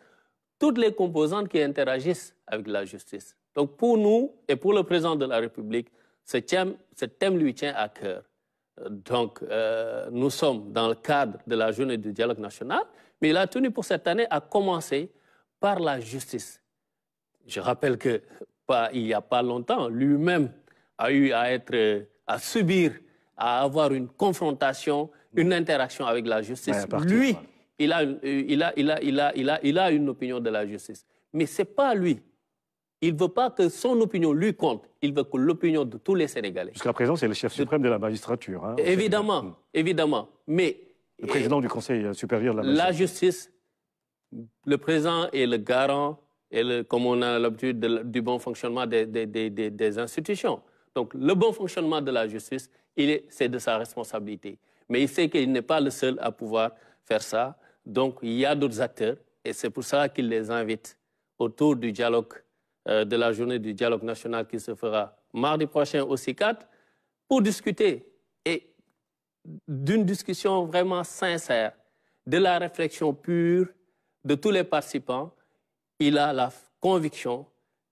toutes les composantes qui interagissent avec la justice. Donc pour nous et pour le président de la République, ce thème lui tient à cœur. Donc nous sommes dans le cadre de la journée du dialogue national, mais il a tenu pour cette année à commencer par la justice. Je rappelle que il n'y a pas longtemps, lui-même a eu à subir, à avoir une confrontation, une interaction avec la justice. Lui, il a une opinion de la justice. Mais ce n'est pas lui. Il ne veut pas que son opinion lui compte. Il veut que l'opinion de tous les Sénégalais. Jusqu'à présent, c'est le chef suprême de la magistrature. Hein, évidemment, évidemment. Mais le président du Conseil supérieur de la magistrature. La justice, le président est le garant, comme on a l'habitude, du bon fonctionnement des institutions. Donc, le bon fonctionnement de la justice, c'est de sa responsabilité. Mais il sait qu'il n'est pas le seul à pouvoir faire ça. Donc, il y a d'autres acteurs, et c'est pour ça qu'il les invite autour du dialogue, de la journée du dialogue national qui se fera mardi prochain au CICAD, pour discuter, et d'une discussion vraiment sincère, de la réflexion pure de tous les participants. Il a la conviction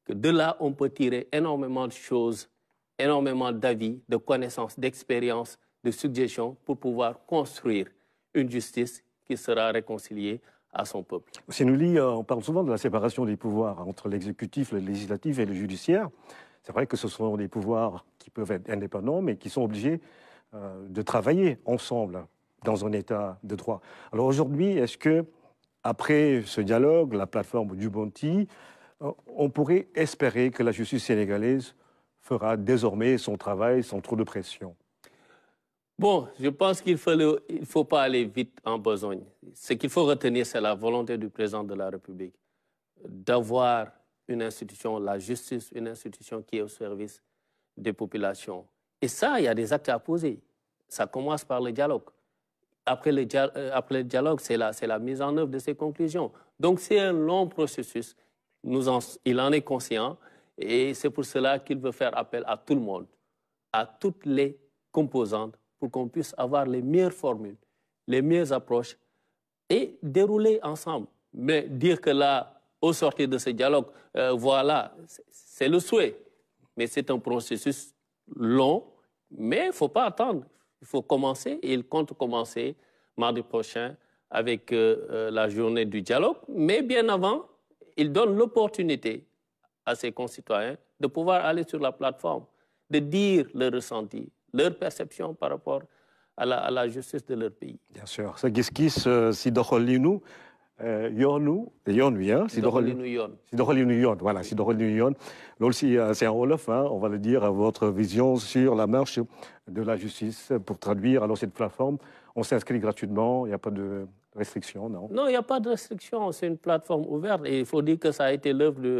que de là, on peut tirer énormément de choses, énormément d'avis, de connaissances, d'expériences, de suggestions pour pouvoir construire une justice qui sera réconciliée à son peuple. Senouli, on parle souvent de la séparation des pouvoirs entre l'exécutif, le législatif et le judiciaire. C'est vrai que ce sont des pouvoirs qui peuvent être indépendants, mais qui sont obligés de travailler ensemble dans un état de droit. Alors aujourd'hui, est-ce que, après ce dialogue, la plateforme du Bonti, on pourrait espérer que la justice sénégalaise fera désormais son travail sans trop de pression? Bon, je pense qu'il ne faut pas aller vite en besogne. Ce qu'il faut retenir, c'est la volonté du président de la République d'avoir une institution, la justice, une institution qui est au service des populations. Et ça, il y a des actes à poser. Ça commence par le dialogue. Après le dialogue, c'est la mise en œuvre de ces conclusions. Donc, c'est un long processus. Il en est conscient. Et c'est pour cela qu'il veut faire appel à tout le monde, à toutes les composantes, pour qu'on puisse avoir les meilleures formules, les meilleures approches et dérouler ensemble. Mais dire que là, au sortir de ce dialogue, voilà, c'est le souhait. Mais c'est un processus long, mais il ne faut pas attendre. Il faut commencer, et il compte commencer mardi prochain avec la journée du dialogue. Mais bien avant, il donne l'opportunité à ses concitoyens de pouvoir aller sur la plateforme, de dire leur ressenti, leur perception par rapport à la justice de leur pays. Bien sûr. sa gis-gis si doxalinu yoon wi si doxalinu yoon voilà si doxalinu yoon loolu si c'est en wolof on va le dire votre vision sur la marche de la justice pour traduire alors cette plateforme on s'inscrit gratuitement il n'y a pas de restriction non il n'y a pas de restriction c'est une plateforme ouverte et il faut dire que ça a été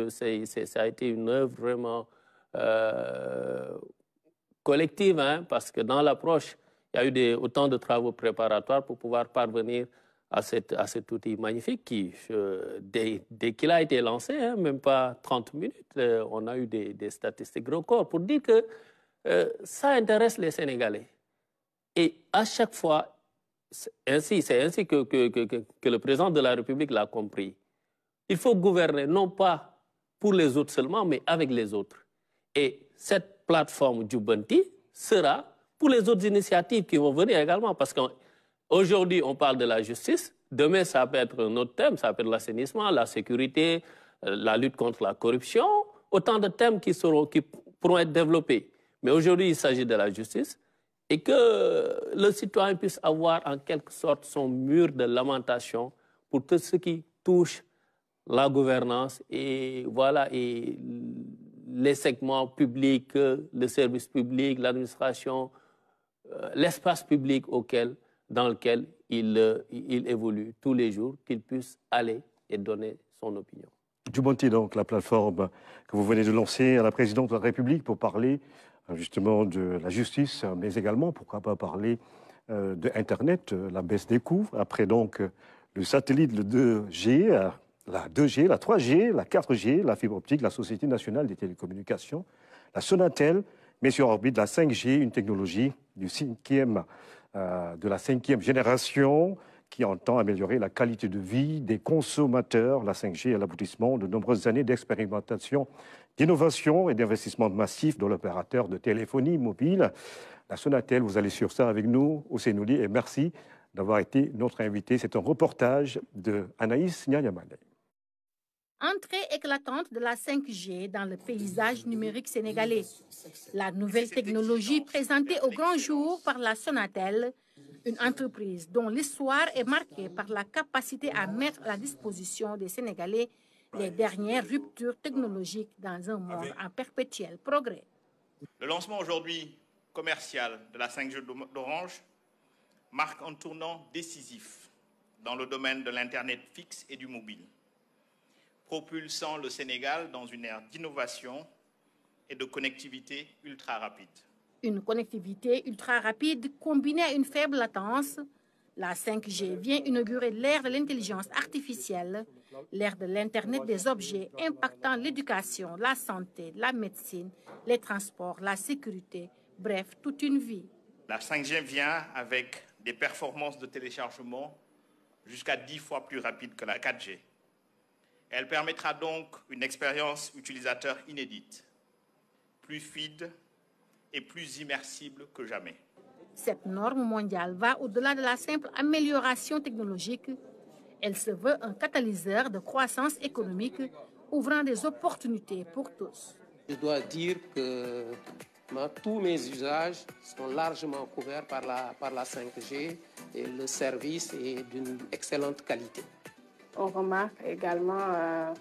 ça a été une œuvre vraiment collective parce que dans l'approche il y a eu autant de travaux préparatoires pour pouvoir parvenir à cet outil magnifique qui, dès qu'il a été lancé, même pas 30 minutes, on a eu des statistiques records pour dire que ça intéresse les Sénégalais. Et à chaque fois, c'est ainsi que le président de la République l'a compris. Il faut gouverner non pas pour les autres seulement, mais avec les autres. Et cette plateforme Jubanti sera pour les autres initiatives qui vont venir également, parce qu'aujourd'hui, on parle de la justice. Demain, ça peut être un autre thème, ça peut être l'assainissement, la sécurité, la lutte contre la corruption. Autant de thèmes qui pourront être développés. Mais aujourd'hui, il s'agit de la justice et que le citoyen puisse avoir en quelque sorte son mur de lamentation pour tout ce qui touche la gouvernance et voilà, et les segments publics, le service public, l'administration, l'espace public dans lequel il évolue tous les jours, qu'il puisse aller et donner son opinion. Jubanti, donc, la plateforme que vous venez de lancer à la présidente de la République pour parler justement de la justice, mais également, pourquoi pas parler de Internet, la baisse des coûts, après donc le satellite, le 2G, la 2G, la 3G, la 4G, la fibre optique, la Société nationale des télécommunications, la Sonatel, met sur orbite la 5G, une technologie de la cinquième génération qui entend améliorer la qualité de vie des consommateurs. La 5G est l'aboutissement de nombreuses années d'expérimentation, d'innovation et d'investissement massif dans l'opérateur de téléphonie mobile. La Sonatel, vous allez sur ça avec nous, Ousseynouli, et merci d'avoir été notre invité. C'est un reportage de Anaïs Nyanyamane. Entrée éclatante de la 5G dans le paysage numérique sénégalais. La nouvelle technologie présentée au grand jour par la Sonatel, une entreprise dont l'histoire est marquée par la capacité à mettre à la disposition des Sénégalais les dernières ruptures technologiques dans un monde en perpétuel progrès. Le lancement aujourd'hui commercial de la 5G d'Orange marque un tournant décisif dans le domaine de l'Internet fixe et du mobile, propulsant le Sénégal dans une ère d'innovation et de connectivité ultra rapide. Une connectivité ultra rapide combinée à une faible latence, la 5G vient inaugurer l'ère de l'intelligence artificielle, l'ère de l'Internet des objets impactant l'éducation, la santé, la médecine, les transports, la sécurité, bref, toute une vie. La 5G vient avec des performances de téléchargement jusqu'à 10 fois plus rapides que la 4G. Elle permettra donc une expérience utilisateur inédite, plus fluide et plus immersible que jamais. Cette norme mondiale va au-delà de la simple amélioration technologique. Elle se veut un catalyseur de croissance économique, ouvrant des opportunités pour tous. Je dois dire que tous mes usages sont largement couverts par la 5G et le service est d'une excellente qualité. On remarque également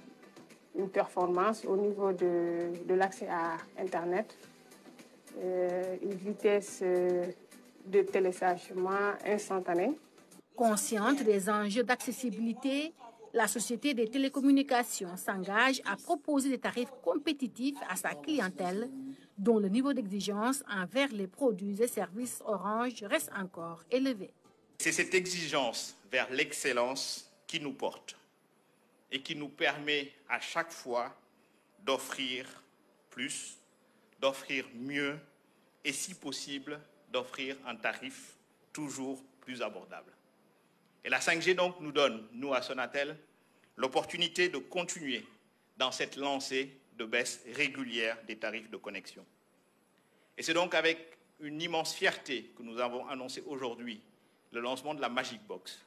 une performance au niveau de l'accès à Internet, une vitesse de téléchargement instantanée. Consciente des enjeux d'accessibilité, la Société des télécommunications s'engage à proposer des tarifs compétitifs à sa clientèle, dont le niveau d'exigence envers les produits et services Orange reste encore élevé. C'est cette exigence vers l'excellence qui nous porte et qui nous permet à chaque fois d'offrir plus, d'offrir mieux et si possible d'offrir un tarif toujours plus abordable. Et la 5G donc nous donne, nous à Sonatel, l'opportunité de continuer dans cette lancée de baisse régulière des tarifs de connexion. Et c'est donc avec une immense fierté que nous avons annoncé aujourd'hui le lancement de la Magic Box,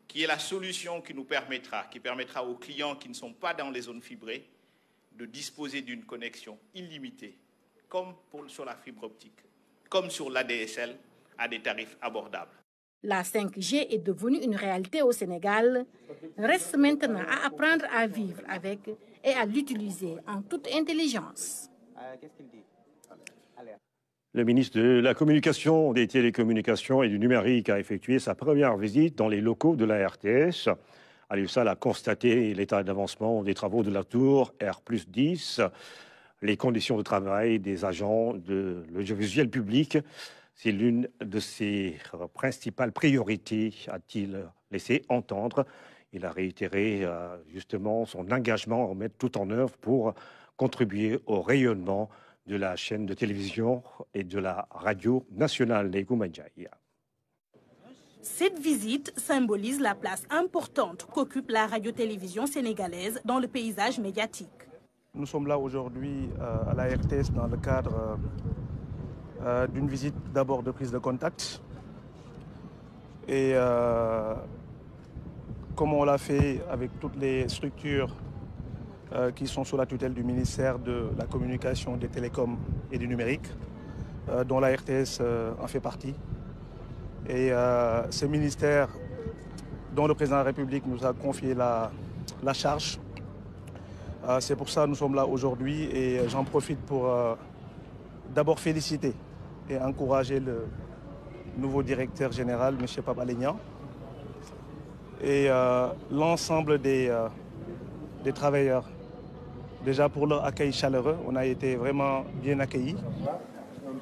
qui est la solution qui permettra aux clients qui ne sont pas dans les zones fibrées de disposer d'une connexion illimitée, comme sur la fibre optique, comme sur l'ADSL, à des tarifs abordables. La 5G est devenue une réalité au Sénégal. Reste maintenant à apprendre à vivre avec et à l'utiliser en toute intelligence. Le ministre de la Communication, des Télécommunications et du Numérique a effectué sa première visite dans les locaux de la RTS. Aliou Sall a constaté l'état d'avancement des travaux de la tour R+10, les conditions de travail des agents de l'audiovisuel public. C'est l'une de ses principales priorités, a-t-il laissé entendre. Il a réitéré justement son engagement à remettre tout en œuvre pour contribuer au rayonnement de la chaîne de télévision et de la radio nationale. Cette visite symbolise la place importante qu'occupe la radio-télévision sénégalaise dans le paysage médiatique. Nous sommes là aujourd'hui à la RTS dans le cadre d'une visite d'abord de prise de contact. Et comme on l'a fait avec toutes les structures qui sont sous la tutelle du ministère de la Communication, des Télécoms et du Numérique, dont la RTS en fait partie. Et ce ministère dont le président de la République nous a confié la charge. C'est pour ça que nous sommes là aujourd'hui et j'en profite pour d'abord féliciter et encourager le nouveau directeur général, M. Pape Alé Niang, et l'ensemble des travailleurs. Déjà pour leur accueil chaleureux, on a été vraiment bien accueillis.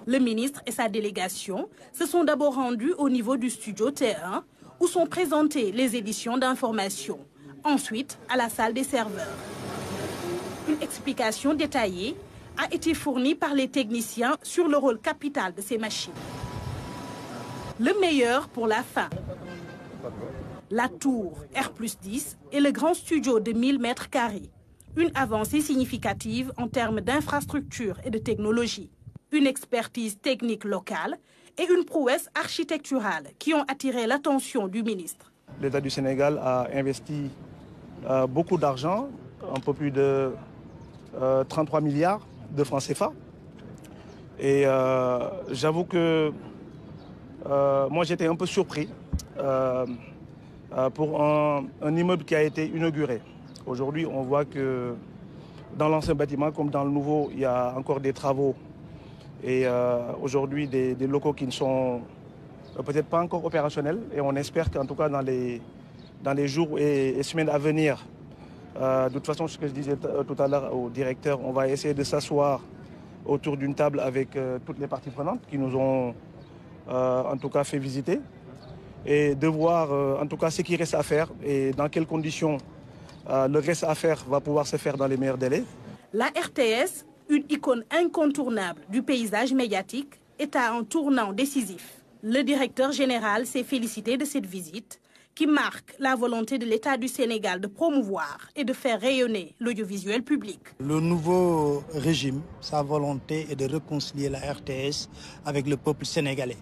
Le ministre et sa délégation se sont d'abord rendus au niveau du studio T1 où sont présentées les éditions d'information. Ensuite, à la salle des serveurs. Une explication détaillée a été fournie par les techniciens sur le rôle capital de ces machines. Le meilleur pour la fin. La tour R+10 et le grand studio de 1000 mètres carrés. Une avancée significative en termes d'infrastructure et de technologie. Une expertise technique locale et une prouesse architecturale qui ont attiré l'attention du ministre. L'État du Sénégal a investi beaucoup d'argent, un peu plus de 33 milliards de francs CFA. Et j'avoue que moi j'étais un peu surpris pour un immeuble qui a été inauguré. Aujourd'hui, on voit que dans l'ancien bâtiment comme dans le nouveau, il y a encore des travaux. Et aujourd'hui, des locaux qui ne sont peut-être pas encore opérationnels. Et on espère qu'en tout cas, dans les jours et semaines à venir, de toute façon, ce que je disais tout à l'heure au directeur, on va essayer de s'asseoir autour d'une table avec toutes les parties prenantes qui nous ont en tout cas fait visiter. Et de voir en tout cas ce qui reste à faire et dans quelles conditions le reste à faire va pouvoir se faire dans les meilleurs délais. La RTS, une icône incontournable du paysage médiatique, est à un tournant décisif. Le directeur général s'est félicité de cette visite qui marque la volonté de l'État du Sénégal de promouvoir et de faire rayonner l'audiovisuel public. Le nouveau régime, sa volonté est de réconcilier la RTS avec le peuple sénégalais.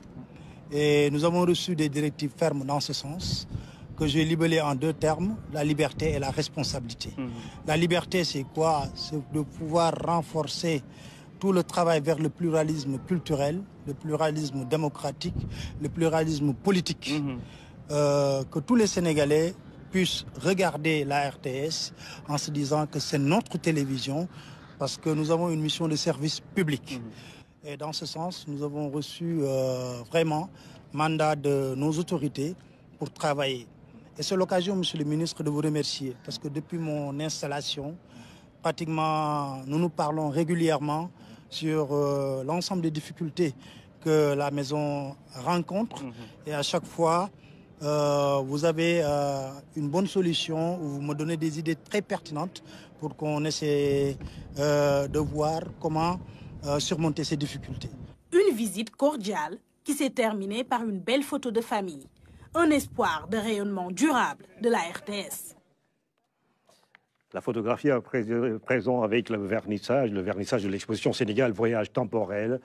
Et nous avons reçu des directives fermes dans ce sens, que je vais libeller en deux termes, la liberté et la responsabilité. La liberté, c'est quoi? C'est de pouvoir renforcer tout le travail vers le pluralisme culturel, le pluralisme démocratique, le pluralisme politique. Que tous les Sénégalais puissent regarder la RTS en se disant que c'est notre télévision, parce que nous avons une mission de service public. Et dans ce sens, nous avons reçu vraiment mandat de nos autorités pour travailler. Et c'est l'occasion, Monsieur le ministre, de vous remercier, parce que depuis mon installation, pratiquement, nous nous parlons régulièrement sur l'ensemble des difficultés que la maison rencontre. Et à chaque fois, vous avez une bonne solution, où vous me donnez des idées très pertinentes pour qu'on essaie de voir comment surmonter ces difficultés. Une visite cordiale qui s'est terminée par une belle photo de famille. Un espoir de rayonnement durable de la RTS. La photographie à présent avec le vernissage de l'exposition Sénégal Voyage temporel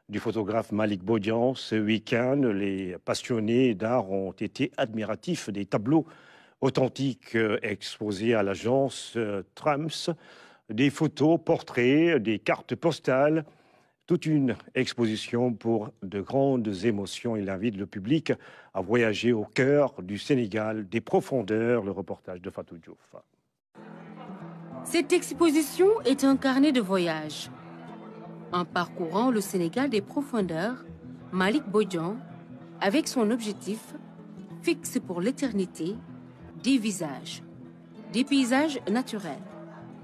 du photographe Malik Bodian. Ce week-end, les passionnés d'art ont été admiratifs des tableaux authentiques exposés à l'agence Trams, des photos, portraits, des cartes postales, toute une exposition pour de grandes émotions. Il invite le public à voyager au cœur du Sénégal, des profondeurs. Le reportage de Fatou Diouf. Cette exposition est un carnet de voyage. En parcourant le Sénégal des profondeurs, Malik Bodian, avec son objectif, fixe pour l'éternité des visages, des paysages naturels,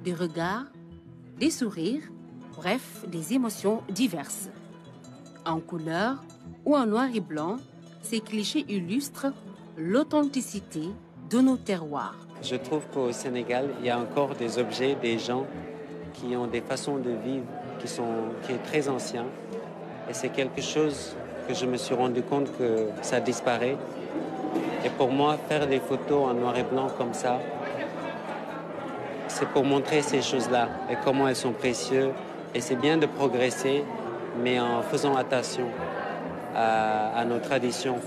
des regards, des sourires, bref, des émotions diverses. En couleur ou en noir et blanc, ces clichés illustrent l'authenticité de nos terroirs. Je trouve qu'au Sénégal, il y a encore des objets, des gens qui ont des façons de vivre qui est très ancien. Et c'est quelque chose que je me suis rendu compte que ça disparaît. Et pour moi, faire des photos en noir et blanc comme ça, c'est pour montrer ces choses-là et comment elles sont précieuses. Et c'est bien de progresser, mais en faisant attention à nos traditions.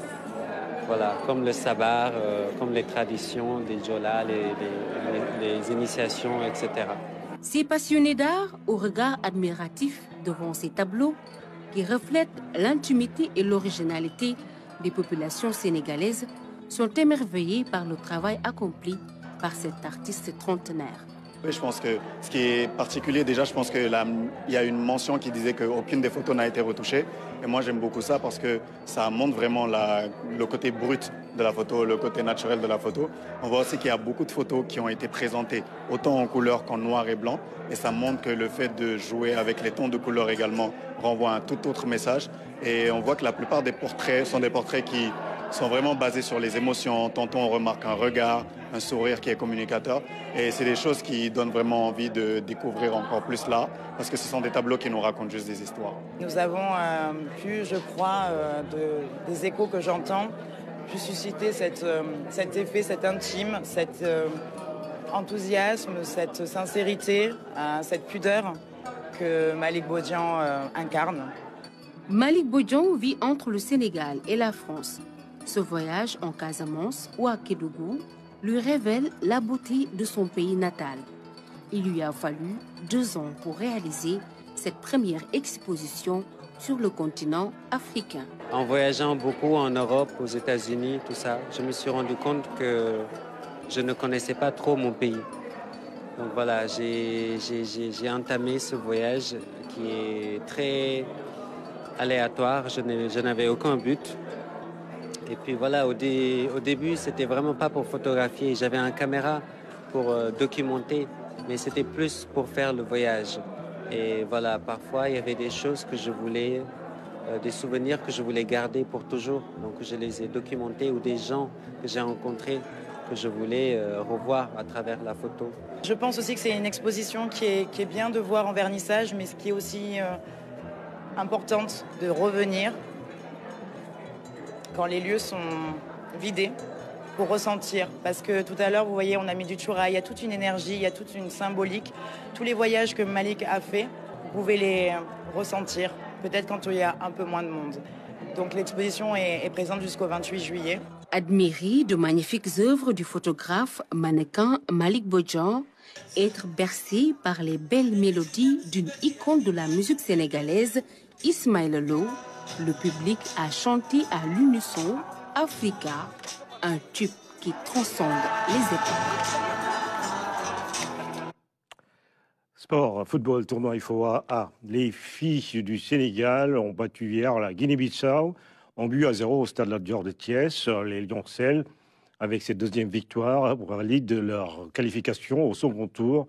Voilà, comme le sabar, comme les traditions des Djola, les initiations, etc. Ces passionnés d'art, au regard admiratif devant ces tableaux, qui reflètent l'intimité et l'originalité des populations sénégalaises, sont émerveillés par le travail accompli par cet artiste trentenaire. Oui, je pense que ce qui est particulier, déjà, je pense qu'il y a une mention qui disait qu'aucune des photos n'a été retouchée. Et moi, j'aime beaucoup ça parce que ça montre vraiment le côté brut de la photo, le côté naturel de la photo. On voit aussi qu'il y a beaucoup de photos qui ont été présentées autant en couleur qu'en noir et blanc. Et ça montre que le fait de jouer avec les tons de couleur également renvoie un tout autre message. Et on voit que la plupart des portraits sont des portraits qui sont vraiment basés sur les émotions. Tantôt, on remarque un regard, un sourire qui est communicateur. Et c'est des choses qui donnent vraiment envie de découvrir encore plus là, parce que ce sont des tableaux qui nous racontent juste des histoires. Nous avons pu, je crois, des échos que j'entends, pu susciter cet effet, cet intime, cet enthousiasme, cette sincérité, cette pudeur que Malik Bodian incarne. Malik Bodian vit entre le Sénégal et la France. Ce voyage en Casamance ou à Kédougou lui révèle la beauté de son pays natal. Il lui a fallu 2 ans pour réaliser cette première exposition sur le continent africain. En voyageant beaucoup en Europe, aux États-Unis, tout ça, je me suis rendu compte que je ne connaissais pas trop mon pays. Donc voilà, j'ai entamé ce voyage qui est très aléatoire, je n'avais aucun but. Et puis voilà, au début, c'était vraiment pas pour photographier. J'avais une caméra pour documenter, mais c'était plus pour faire le voyage. Et voilà, parfois, il y avait des choses que je voulais, des souvenirs que je voulais garder pour toujours. Donc, je les ai documentés, ou des gens que j'ai rencontrés que je voulais revoir à travers la photo. Je pense aussi que c'est une exposition qui est bien de voir en vernissage, mais ce qui est aussi importante de revenir quand les lieux sont vidés pour ressentir. Parce que tout à l'heure, vous voyez, on a mis du choura, il y a toute une énergie, il y a toute une symbolique. Tous les voyages que Malik a fait, vous pouvez les ressentir, peut-être quand il y a un peu moins de monde. Donc l'exposition est présente jusqu'au 28 juillet. Admirer de magnifiques œuvres du photographe mannequin Malik Bodian, être bercé par les belles mélodies d'une icône de la musique sénégalaise, Ismaël Lo, le public a chanté à l'unisson Africa, un tube qui transcende les époques. Sport, football, tournoi IFOA A. Les filles du Sénégal ont battu hier la Guinée-Bissau en but à 0 au stade Lat Dior de Thiès. Les Lioncelles, avec cette deuxième victoire, valident leur qualification au second tour.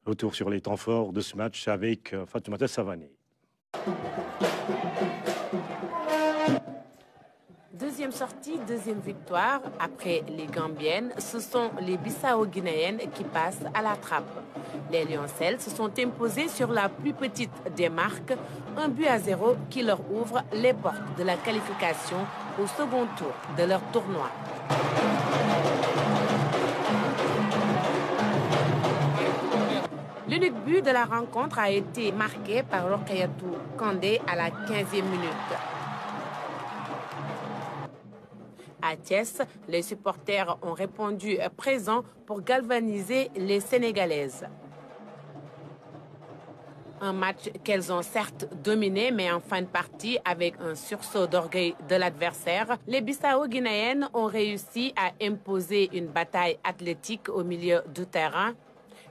Retour sur les temps forts de ce match avec Fatoumata Savané. Deuxième sortie, deuxième victoire. Après les Gambiennes, ce sont les Bissau-Guinéennes qui passent à la trappe. Les Lioncelles se sont imposées sur la plus petite des marques, un but à 0 qui leur ouvre les portes de la qualification au second tour de leur tournoi. L'unique but de la rencontre a été marqué par Rokayatou Kandé à la 15e minute. À Thiès, les supporters ont répondu présents pour galvaniser les Sénégalaises. Un match qu'elles ont certes dominé, mais en fin de partie, avec un sursaut d'orgueil de l'adversaire, les Bissau-Guinéennes ont réussi à imposer une bataille athlétique au milieu du terrain.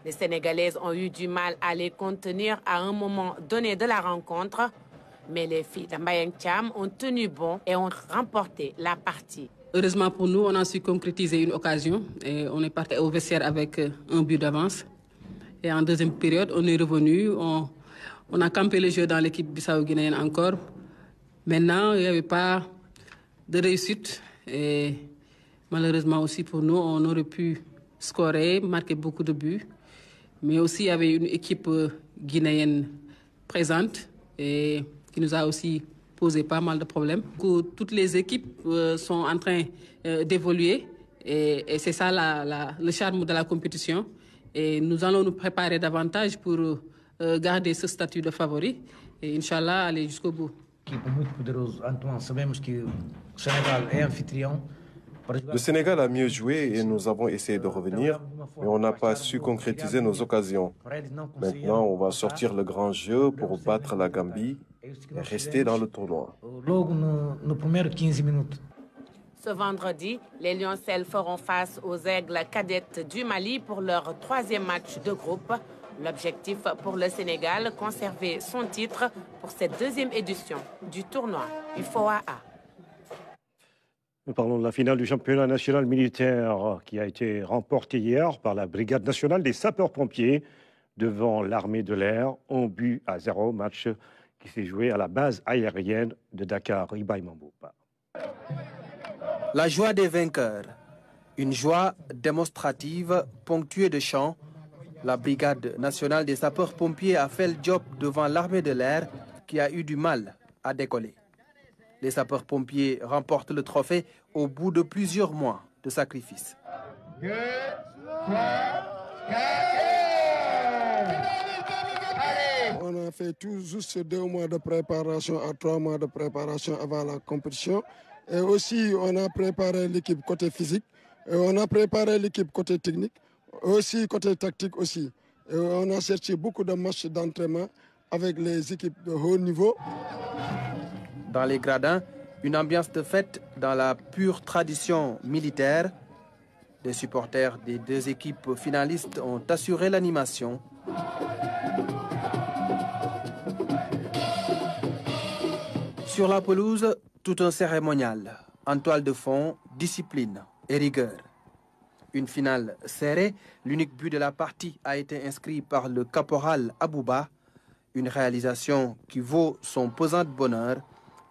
Les Sénégalaises ont eu du mal à les contenir à un moment donné de la rencontre, mais les filles de Mbayang Thiam ont tenu bon et ont remporté la partie. Heureusement pour nous, on a su concrétiser une occasion et on est parti au vestiaire avec un but d'avance. Et en deuxième période, on est revenu, on a campé le jeu dans l'équipe bissau-guinéenne encore. Maintenant, il n'y avait pas de réussite et malheureusement aussi pour nous, on aurait pu scorer, marquer beaucoup de buts. Mais aussi, il y avait une équipe guinéenne présente et qui nous a aussi posé pas mal de problèmes. Toutes les équipes sont en train d'évoluer et c'est ça le charme de la compétition. Et nous allons nous préparer davantage pour garder ce statut de favori et Inch'Allah aller jusqu'au bout. Le Sénégal a mieux joué et nous avons essayé de revenir, mais on n'a pas su concrétiser nos occasions. Maintenant, on va sortir le grand jeu pour battre la Gambie et rester dans le tournoi. Ce vendredi, les Lioncelles feront face aux Aigles cadettes du Mali pour leur 3e match de groupe. L'objectif pour le Sénégal, conserver son titre pour cette 2e édition du tournoi UFOA. Nous parlons de la finale du championnat national militaire qui a été remportée hier par la Brigade nationale des sapeurs-pompiers devant l'armée de l'air, 1-0, match qui s'est joué à la base aérienne de Dakar. Ibaï Mamboupa. La joie des vainqueurs, une joie démonstrative ponctuée de chants. La Brigade nationale des sapeurs-pompiers a fait le job devant l'armée de l'air qui a eu du mal à décoller. Les sapeurs-pompiers remportent le trophée au bout de plusieurs mois de sacrifice. 2, 3, 4. On a fait tout juste 2 mois de préparation à 3 mois de préparation avant la compétition. Et aussi, on a préparé l'équipe côté physique, et on a préparé l'équipe côté technique, aussi côté tactique aussi. Et on a cherché beaucoup de matchs d'entraînement avec les équipes de haut niveau. Dans les gradins, une ambiance de fête dans la pure tradition militaire. Les supporters des 2 équipes finalistes ont assuré l'animation. Sur la pelouse, tout un cérémonial. En toile de fond, discipline et rigueur. Une finale serrée, l'unique but de la partie a été inscrit par le caporal Abouba. Une réalisation qui vaut son pesant de bonheur,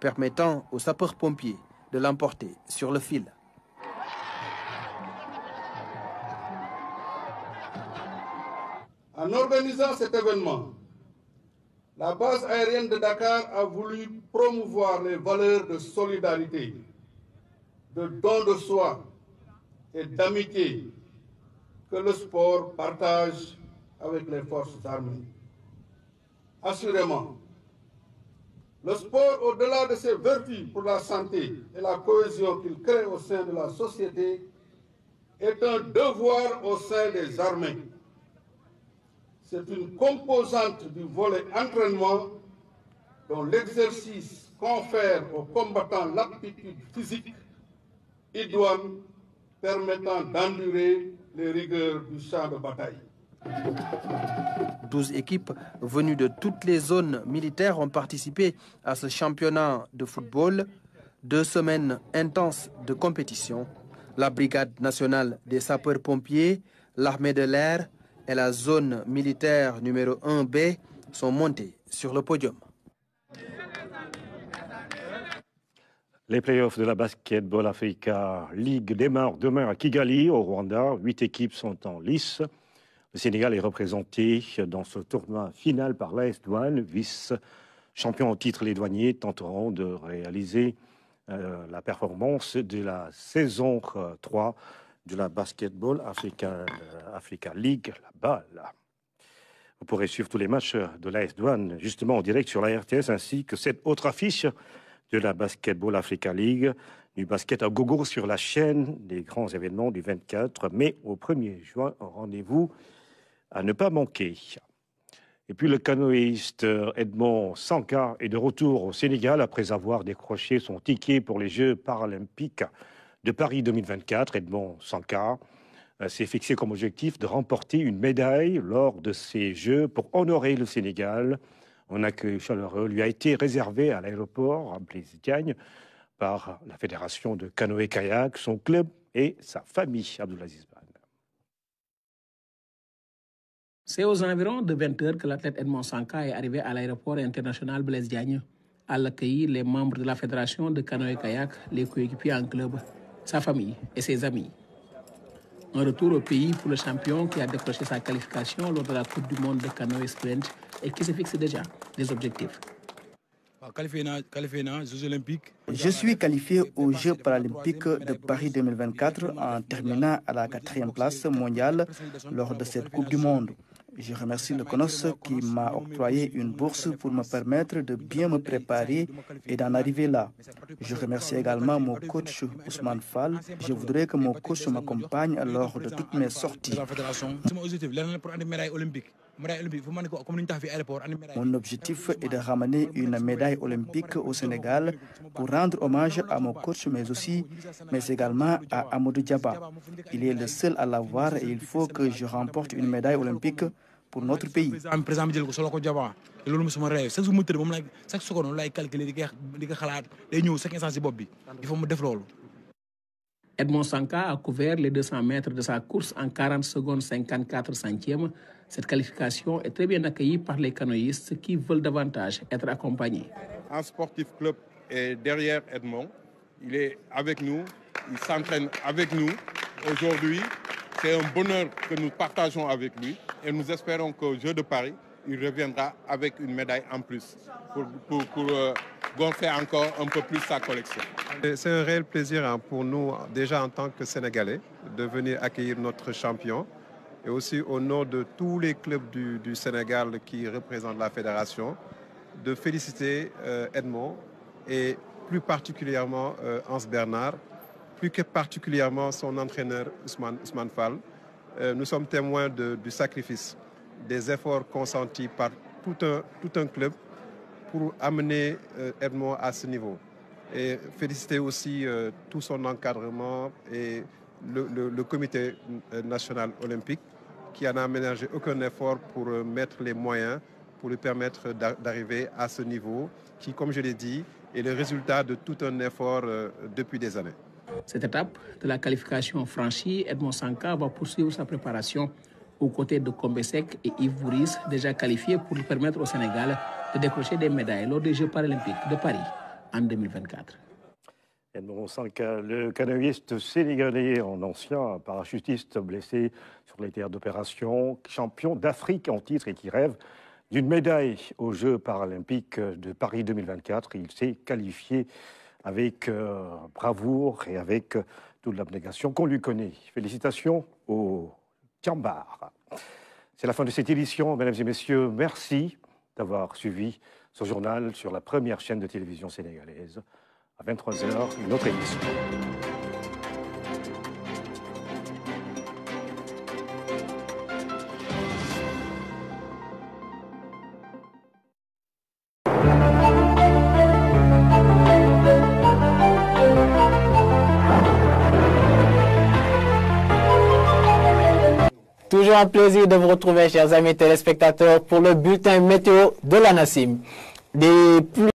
permettant aux sapeurs-pompiers de l'emporter sur le fil. En organisant cet événement, la base aérienne de Dakar a voulu promouvoir les valeurs de solidarité, de don de soi et d'amitié que le sport partage avec les forces armées. Assurément, le sport, au-delà de ses vertus pour la santé et la cohésion qu'il crée au sein de la société, est un devoir au sein des armées. C'est une composante du volet entraînement dont l'exercice confère aux combattants l'aptitude physique idoine permettant d'endurer les rigueurs du champ de bataille. 12 équipes venues de toutes les zones militaires ont participé à ce championnat de football. 2 semaines intenses de compétition. La Brigade nationale des sapeurs-pompiers, l'armée de l'air et la zone militaire numéro 1B sont montés sur le podium. Les playoffs de la Basketball Africa League démarrent demain à Kigali, au Rwanda. 8 équipes sont en lice. Le Sénégal est représenté dans ce tournoi final par l'AS Douanes, vice-champion au titre. Les douaniers tenteront de réaliser la performance de la saison 3 de la Basketball Africa League, la BAL. Vous pourrez suivre tous les matchs de l'AS Douanes, justement en direct sur la RTS, ainsi que cette autre affiche de la Basketball Africa League, du basket à gogo sur la chaîne des grands événements du 24 mai au 1er juin. Rendez-vous à ne pas manquer. Et puis le canoïste Edmond Sanka est de retour au Sénégal après avoir décroché son ticket pour les Jeux paralympiques de Paris 2024. Edmond Sanka s'est fixé comme objectif de remporter une médaille lors de ces Jeux pour honorer le Sénégal. Un accueil chaleureux lui a été réservé à l'aéroport à Blaise Diagne par la Fédération de canoë-kayak, son club et sa famille. Abdoulaziz Ban. C'est aux environs de 20 h que l'athlète Edmond Sanka est arrivé à l'aéroport international Blaise Diagne. À l'accueillir, les membres de la Fédération de canoë-kayak, les coéquipiers en club, sa famille et ses amis. Un retour au pays pour le champion qui a décroché sa qualification lors de la Coupe du monde de canoë sprint et qui se fixe déjà des objectifs. Je suis qualifié aux Jeux paralympiques de Paris 2024 en terminant à la 4e place mondiale lors de cette Coupe du monde. Je remercie le CONOS qui m'a octroyé une bourse pour me permettre de bien me préparer et d'en arriver là. Je remercie également mon coach Ousmane Fall. Je voudrais que mon coach m'accompagne lors de toutes mes sorties. Mon objectif est de ramener une médaille olympique au Sénégal pour rendre hommage à mon coach, mais également à Amadou Diaba. Il est le seul à l'avoir et il faut que je remporte une médaille olympique pour notre pays. Edmond Sanka a couvert les 200 mètres de sa course en 40 secondes 54 centièmes. Cette qualification est très bien accueillie par les canoïstes qui veulent davantage être accompagnés. Un sportif club est derrière Edmond. Il est avec nous, il s'entraîne avec nous. Aujourd'hui, c'est un bonheur que nous partageons avec lui et nous espérons qu'au Jeux de Paris, il reviendra avec une médaille en plus pour gonfler encore un peu plus sa collection. C'est un réel plaisir pour nous, déjà en tant que Sénégalais, de venir accueillir notre champion et aussi au nom de tous les clubs du Sénégal qui représentent la fédération, de féliciter Edmond et plus particulièrement Hans Bernard, plus que particulièrement son entraîneur Ousmane Fall. Nous sommes témoins du sacrifice, des efforts consentis par tout un club pour amener Edmond à ce niveau. Et féliciter aussi tout son encadrement et le comité national olympique qui n'a aménagé aucun effort pour mettre les moyens pour lui permettre d'arriver à ce niveau qui, comme je l'ai dit, est le résultat de tout un effort depuis des années. Cette étape de la qualification franchie, Edmond Sanka va poursuivre sa préparation aux côtés de Combesec et Yves Bourris, déjà qualifiés pour lui permettre au Sénégal de décrocher des médailles lors des Jeux paralympiques de Paris en 2024. Edmond Sanka, le canoïste sénégalais, en ancien parachutiste blessé sur les terres d'opération, champion d'Afrique en titre et qui rêve d'une médaille aux Jeux paralympiques de Paris 2024. Il s'est qualifié avec bravoure et avec toute l'abnégation qu'on lui connaît. Félicitations au Tiambar. C'est la fin de cette édition, mesdames et messieurs. Merci d'avoir suivi ce journal sur la première chaîne de télévision sénégalaise. À 23 h, une autre émission. Toujours un plaisir de vous retrouver, chers amis téléspectateurs, pour le bulletin météo de la NACIM. Des pluies